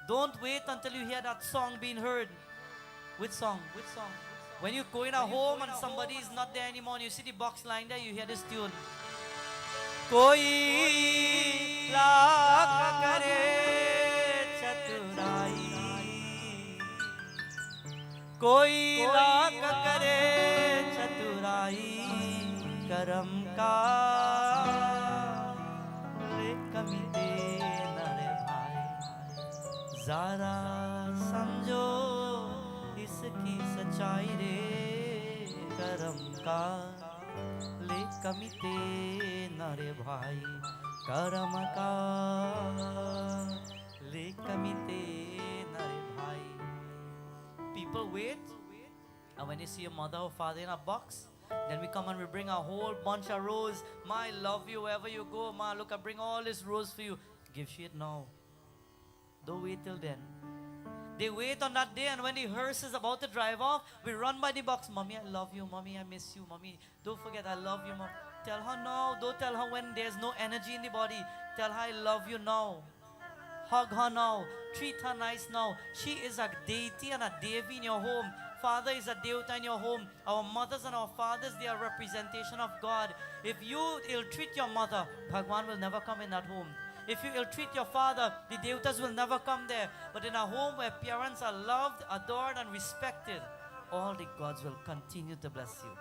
Don't wait until you hear that song being heard. Which song? Which song? When you go in a home and somebody is not there anymore and you see the box lying there, you hear this tune. Koi lakh kare chaturai, koi lakh kare chaturai, karam ka le kamite nare bhai, zara samjho iski sachai re, karam ka le kamite nare bhai, karam ka le kamite nare bhai. People wait, and when you see a mother or father in a box, then we come and we bring a whole bunch of rose. Ma, I love you wherever you go. Ma, look, I bring all this rose for you. Give shit now. Don't wait till then. They wait on that day, and when the hearse is about to drive off, we run by the box. Mommy, I love you. Mommy, I miss you. Mommy, don't forget I love you, Mom. Tell her now. Don't tell her when there's no energy in the body. Tell her I love you now. Hug her now. Treat her nice now. She is a deity and a devi in your home. father is a devta in your home. Our mothers and our fathers, they are representation of God. If you ill-treat your mother, Bhagwan will never come in that home. If you ill-treat your father, the devtas will never come there. But in a home where parents are loved, adored, and respected, all the gods will continue to bless you.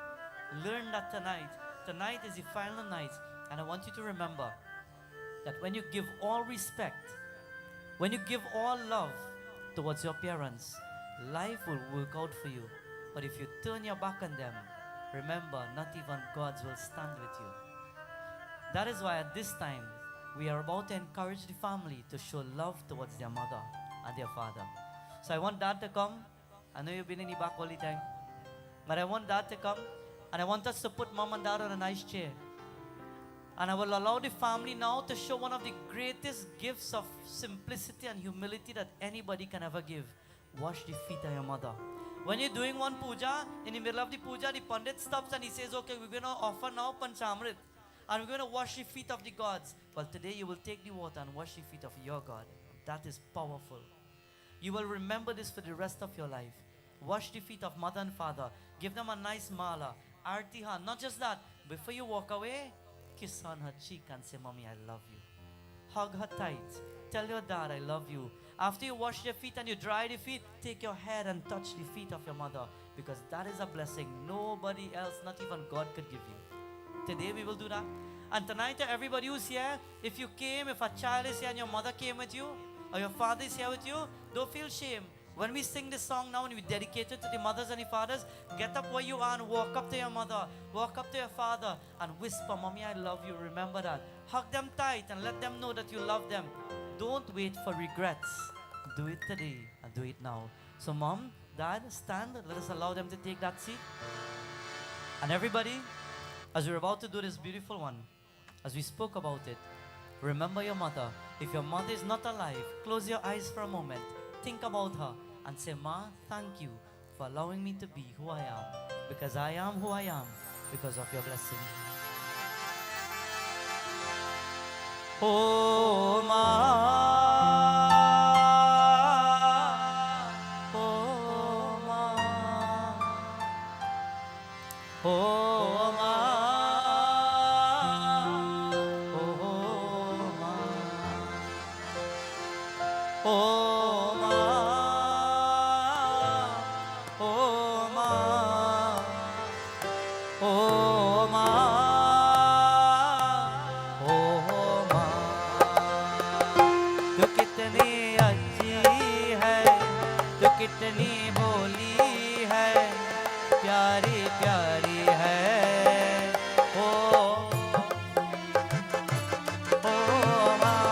Learn that tonight. Tonight is the final night. And I want you to remember that when you give all respect, when you give all love towards your parents, life will work out for you. But if you turn your back on them, remember, not even gods will stand with you. That is why at this time, we are about to encourage the family to show love towards their mother and their father. So I want Dad to come. I know you've been in the back all the time. But I want Dad to come. And I want us to put Mom and Dad on a nice chair. And I will allow the family now to show one of the greatest gifts of simplicity and humility that anybody can ever give. Wash the feet of your mother. When you're doing one puja, in the middle of the puja, the pandit stops and he says, okay, we're going to offer now Panchamrit. And we're going to wash the feet of the gods. Well, today you will take the water and wash the feet of your God. That is powerful. You will remember this for the rest of your life. Wash the feet of mother and father. Give them a nice mala. Arti hand. Not just that. Before you walk away, kiss on her cheek and say, Mommy, I love you. Hug her tight. Tell your dad, I love you. After you wash your feet and you dry the feet, take your head and touch the feet of your mother. Because that is a blessing nobody else, not even God, could give you. Today we will do that. And tonight to everybody who's here, if you came, if a child is here and your mother came with you, or your father is here with you, don't feel shame. When we sing this song now and we dedicate it to the mothers and the fathers, get up where you are and walk up to your mother, walk up to your father and whisper, Mommy, I love you. Remember that. Hug them tight and let them know that you love them. Don't wait for regrets. Do it today and do it now. So Mom, Dad, stand. Let us allow them to take that seat. And everybody, as we're about to do this beautiful one, as we spoke about it, remember your mother. If your mother is not alive, close your eyes for a moment. Think about her and say, Ma, thank you for allowing me to be who I am. Because I am who I am because of your blessing. Oh, Ma. Oh, Ma. Oh, Ma. Oh, Ma. Oh. कितनी बोली है प्यारी प्यारी है ओ माँ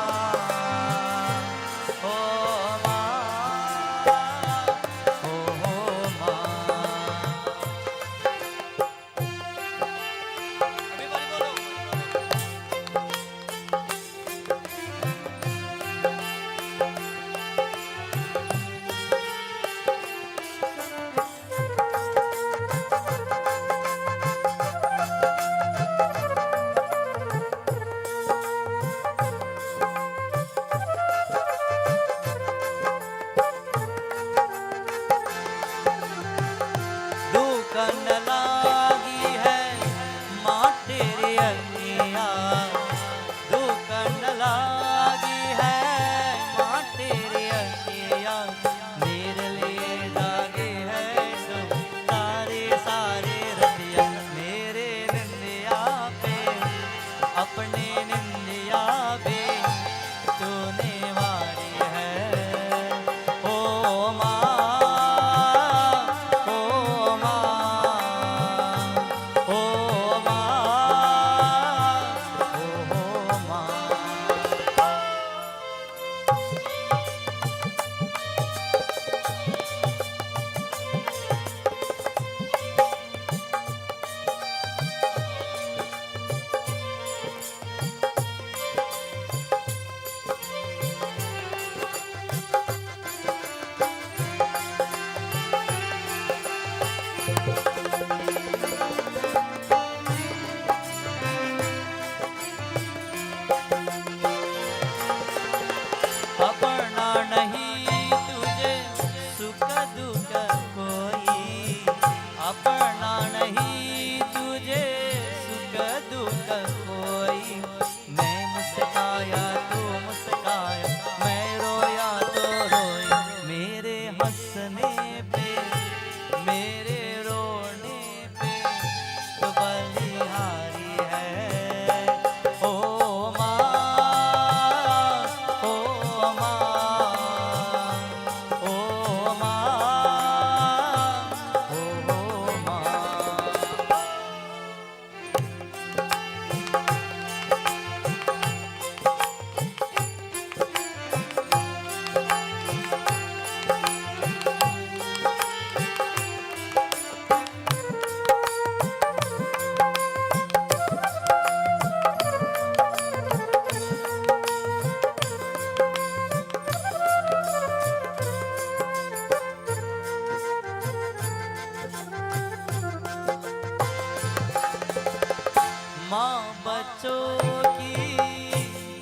की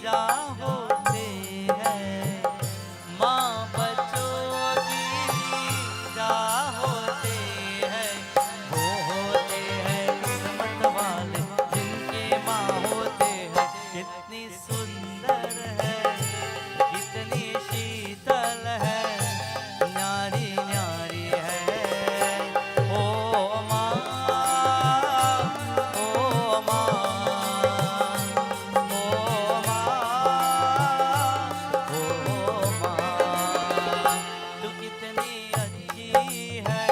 जा होते हैं, माँ बच्चों की जा होते हैं, वो होते हैं किस्मत वाले जिनके माँ होते हैं। कितनी सुंदर है, कितनी शीतल है, न्यारी न्यारी है ओ माँ, ओ माँ, ओ माँ, ओ माँ। तू कितनी अच्छी है,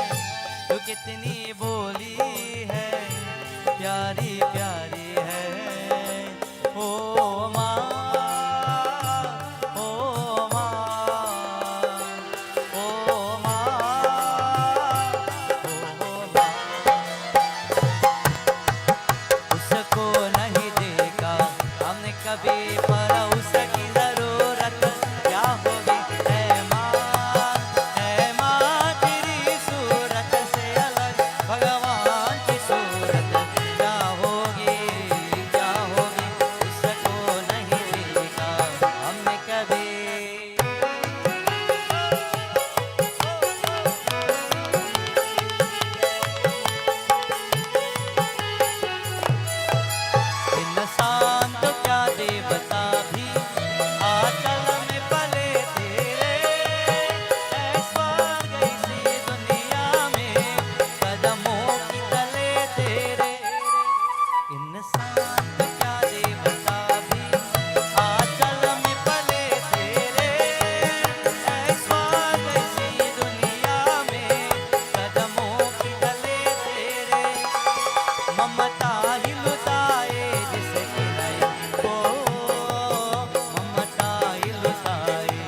तू कितनी बोली है, प्यारी प्यारी है ओ माँ, ओ माँ, ओ माँ, ओ माँ। उसको नहीं देखा हमने कभी, पर उसकी जरूरत क्या होगी। है माँ तेरी सूरत से अलग, भगवान की सूरत क्या होगी, क्या होगी। उसको नहीं देखा हमने कभी। इंसान तो क्या देवता भी आंचल में पले तेरे, ऐ स्वर्ग इसी दुनिया में कदमों की तले तेरे। इंसान तो क्या देवता भी आंचल में पले तेरे, ऐ स्वर्ग इसी दुनिया में कदमों की तले तेरे। ममता ही लुटाए जिसके नयन को, ममता ही लुटाए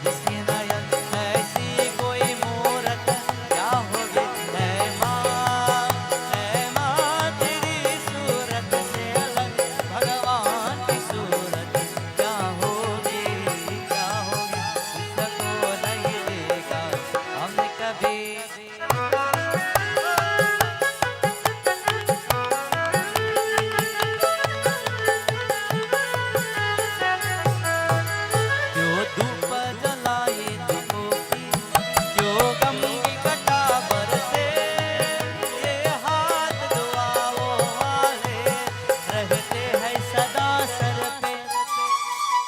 जिसके नयन, ऐसी कोई मूरत क्या होगी। है माँ तेरी सूरत से अलग, भगवान की सूरत क्या होगी, क्या होगी। उसको नहीं देखा हमने कभी। क्यों धूप जलाए धूपों की, क्यों गम की घटा बरसे, ये हाथ दुआओं वाले रहते हैं सदा सर पे।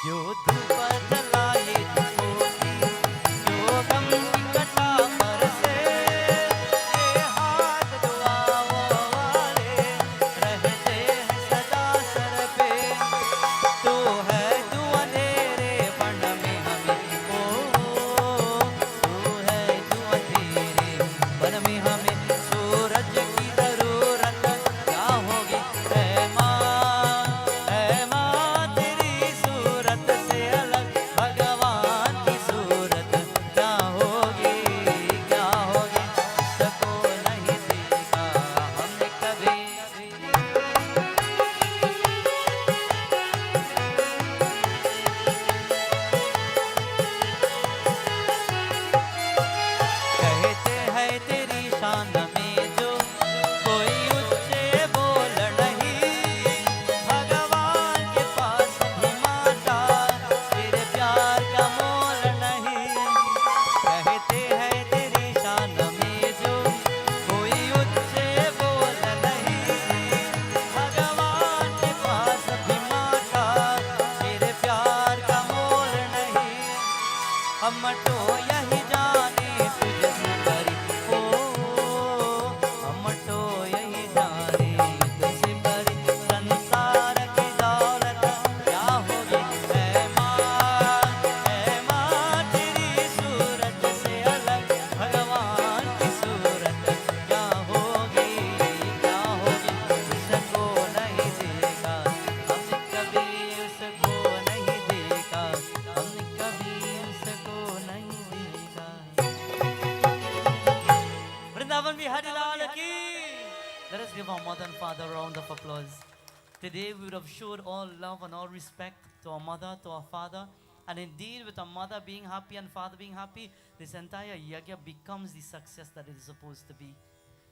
क्यों धूप जलाए धूपों की, क्यों गम की घटा बरसे, ये हाथ दुआओं वाले रहते हैं सदा सर पे। तू है तू अंधेरे बन में हमें, ओ तू है तू अंधेरे बन में हमें, सूरज की जरूरत क्या होगी। है माँ तेरी सूरत से अलग, भगवान की सूरत क्या होगी, क्या होगी। उसको नहीं देखा हमने कभी। कहते हैं तेरी शान में जो कोई ऊंचे बोल नहीं, भगवान के पास भी माता तेरे प्यार का मोल नहीं। कहते हैं तेरी शान में जो कोई ऊंचे बोल नहीं, भगवान के पास भी माता तेरे प्यार का मोल नहीं। हम तो यही जाने तुझसे परी, ओ हम तो यही जाने तुझसे परी, संसार की दौलत क्या होगी। है माँ तेरी सूरत से अलग, भगवान की सूरत क्या होगी, क्या होगी। उसको नहीं देखा हमने कभी, उसको नहीं देखा हमने कभी, उसको नहीं देखा। Vrindavan Bihari Lal ki. Let us give our mother and father a round of applause. Today we would have showed all love and all respect to our mother, to our father. And indeed, with our mother being happy and father being happy, this entire yagya becomes the success that it is supposed to be.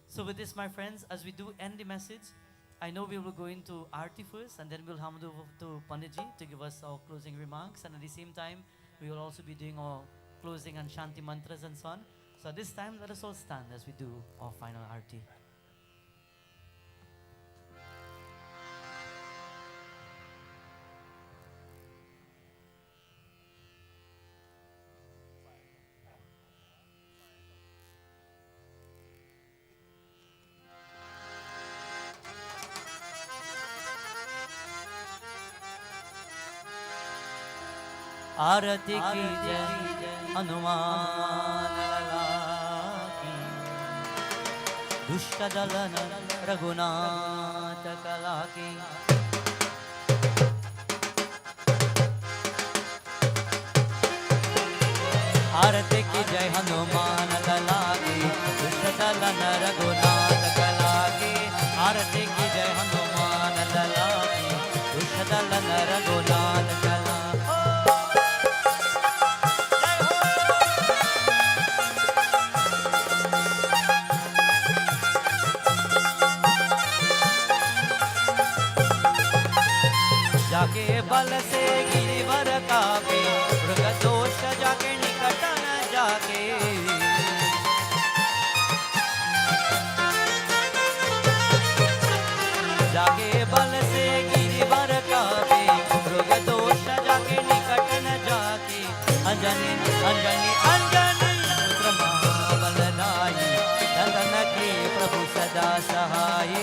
So with this, my friends, as we do end the message, I know we will go into Aarti first, and then we'll hand over to Panditji to give us our closing remarks. And at the same time, we will also be doing our closing and Shanti mantras and so on. So at this time, let us all stand as we do our final Aarti. आरती की जय हनुमान लाला की, दुष्ट दलन रघुनाथ कला की। आरती की जय हनुमान लाला की, दुष्ट दलन रघुनाथ कला की। आरती की जय हनुमान लाला की, दुष्ट दलन रघुनाथ कला। जाके बल से गिरिवर कापे, मृग दोष जाके निकट न जाके। जाके बल से गिरिवर कापे, मृग दोष जाके निकट न जाके। अंजनी अंजनी अंजनी पुत्र महाबलदाई, नंदन के प्रभु सदा सहाय।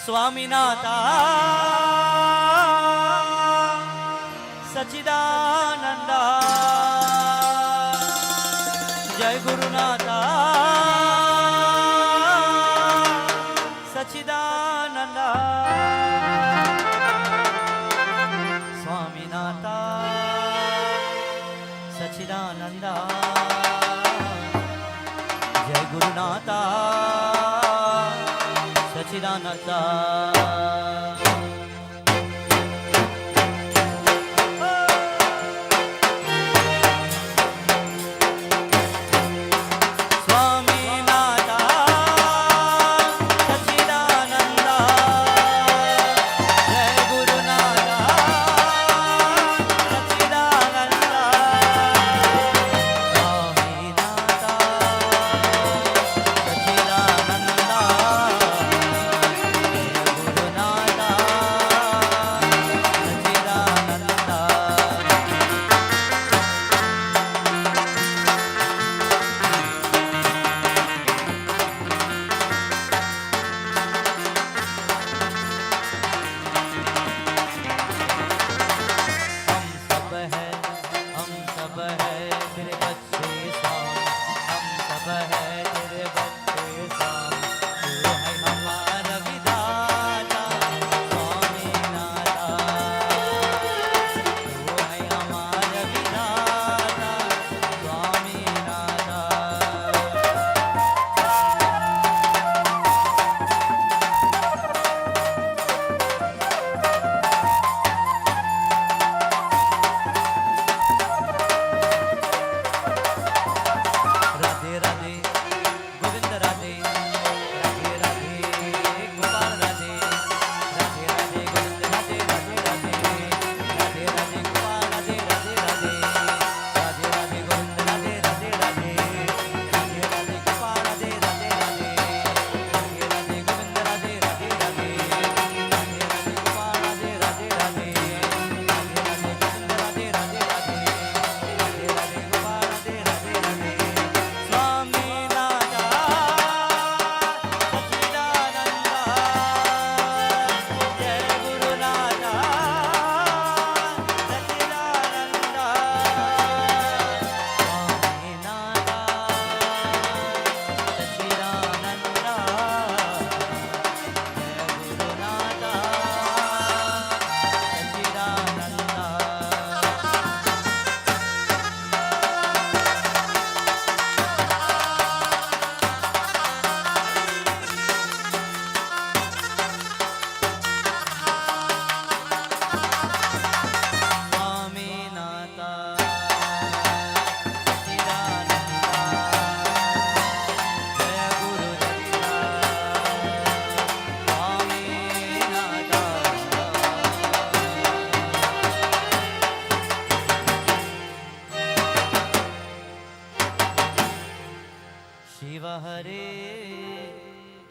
स्वामीनाथा सच्चिदानंदा, जय गुरुनाथा सच्चिदानंदा। स्वामीनाथा सच्चिदानंदा, जय गुरुनाथा सच्चिदानंदा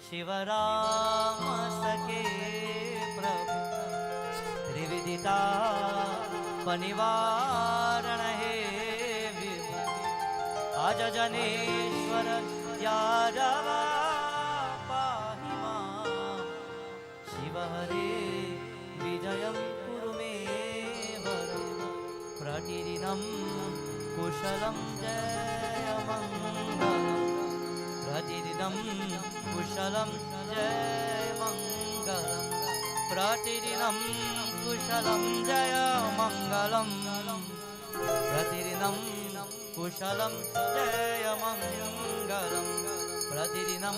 शिवराम सके प्रभु त्रिविदिता पनिवारण हे आज जनेश्वर यादव पाहि मां शिव हरे विजयं कुरु मे वरं प्रतिदिनं कुशलं जयमङ्गलम् प्रतिदिनं कुशलं जयमङ्गलम् प्रतिदिनं कुशलं जयमङ्गलम् प्रतिदिनं कुशलं जयमङ्गलम् प्रतिदिनं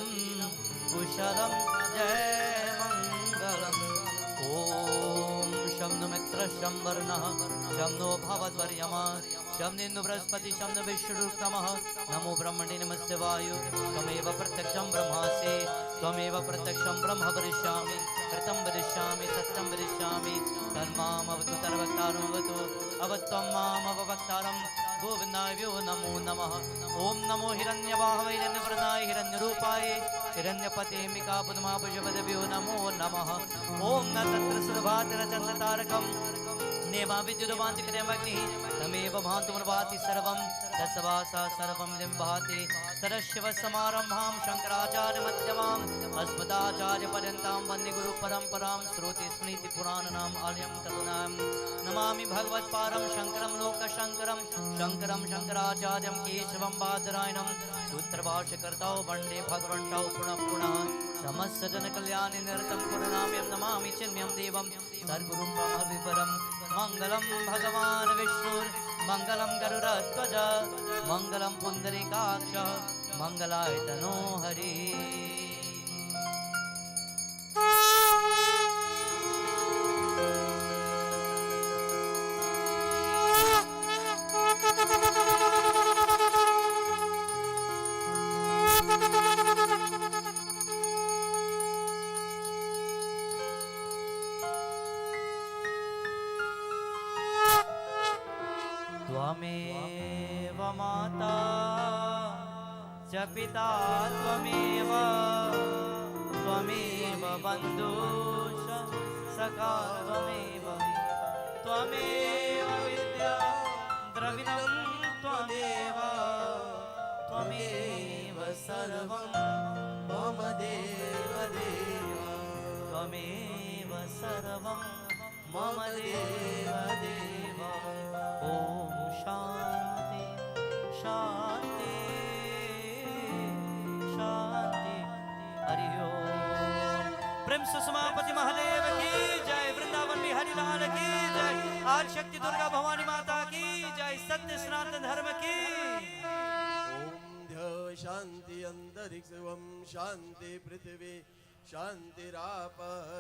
कुशलं जयमङ्गलम् ॐ शं नो मित्रः शं वर्णः शं नो भवद्वर्यमा शं निन्नु बृहस्पति शं नो विष्णुरुत्तमः नमो ब्रह्मणे नमस्ते वायु त्वमेव प्रत्यक्षं ब्रह्मासि त्वमेव प्रत्यक्षं ब्रह्म वदिष्यामि कृतं वदिष्यामि सत्यं वदिष्यामि तन्मामवतु तर्वक्तारमवतु अवत्वं मामवक्तारं गोविन्दाय नमो नमः ॐ नमो हिरण्यवाहवे हिरण्यप्रदाय हिरण्यरूपाय हिरण्यपतेमिकापुदमापुजपदभ्यो नमो नमः ॐ न तत्र सुरभातिरचन्द्रतारकं नेमा विद्युदवान्तिकरेमग्निः तमेव भान्तु भाति सर्वं तत्सवासा सर्वमिदं भाति सरस्वसमारम्भां शङ्कराचार्यमध्यमाम् अस्मदाचार्यपर्यन्तां वन्दे गुरुपरम्परां श्रुतिस्मृतिपुराणानाम् आलयं तदुनां नमामि भगवत्पारं शङ्करं लोकशङ्करं शङ्करं शङ्कराचार्यं केशवं बादरायणं सूत्रभाष्यकर्तौ वन्दे भगवन्तौ पुनः पुनः समस्तजनकल्याणे निरतं पुरनाम्यं नमामि चिन्मयं देवं सर्वगुरुं महाविपरं मङ्गलं भगवान् विष्णुर्मङ्गलं गरुडध्वज मङ्गलं पुण्डरीकाक्ष मङ्गलाय तनो हरि त्वमेव माता च पिता त्वमेव त्वमेव बन्धुश्च सखा त्वमेव त्वमेव विद्या द्रविणं त्वमेव त्वमेव सर्वं मम देव देव त्वमेव सर्वं मम देव देव ॐ शान्ति शान्ति शान्ति हरि ओम। प्रेम से समापति महादेव की जय, वृंदावन बिहारी लाल की जय, आज शक्ति दुर्गा भवानी माता की जय, सत्य सनातन धर्म की। शांति अंतरिक्षं शांति पृथ्वी शांतिराप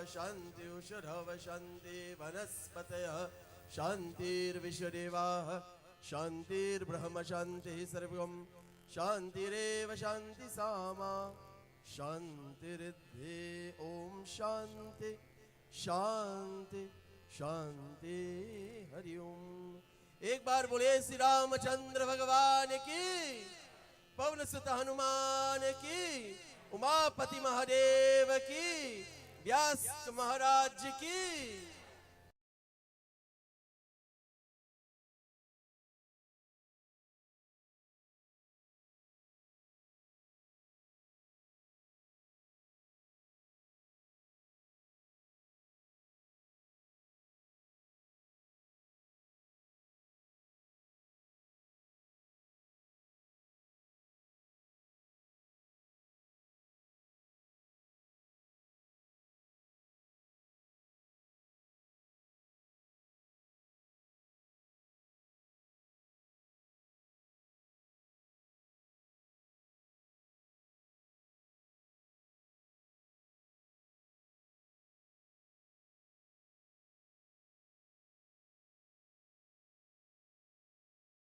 शांति उषधव शांति वनस्पतयः शांतिर्विश्वदेवाः शांतिर्ब्रह्म शांतिः सर्वं शांतिरेव शांति सामा शांतिरिद्धि ओम शांति शांति शांति हरि ओम। एक बार बोले श्री रामचंद्र भगवान की, पवन सुत हनुमान की, उमापति महादेव की, व्यास महाराज की।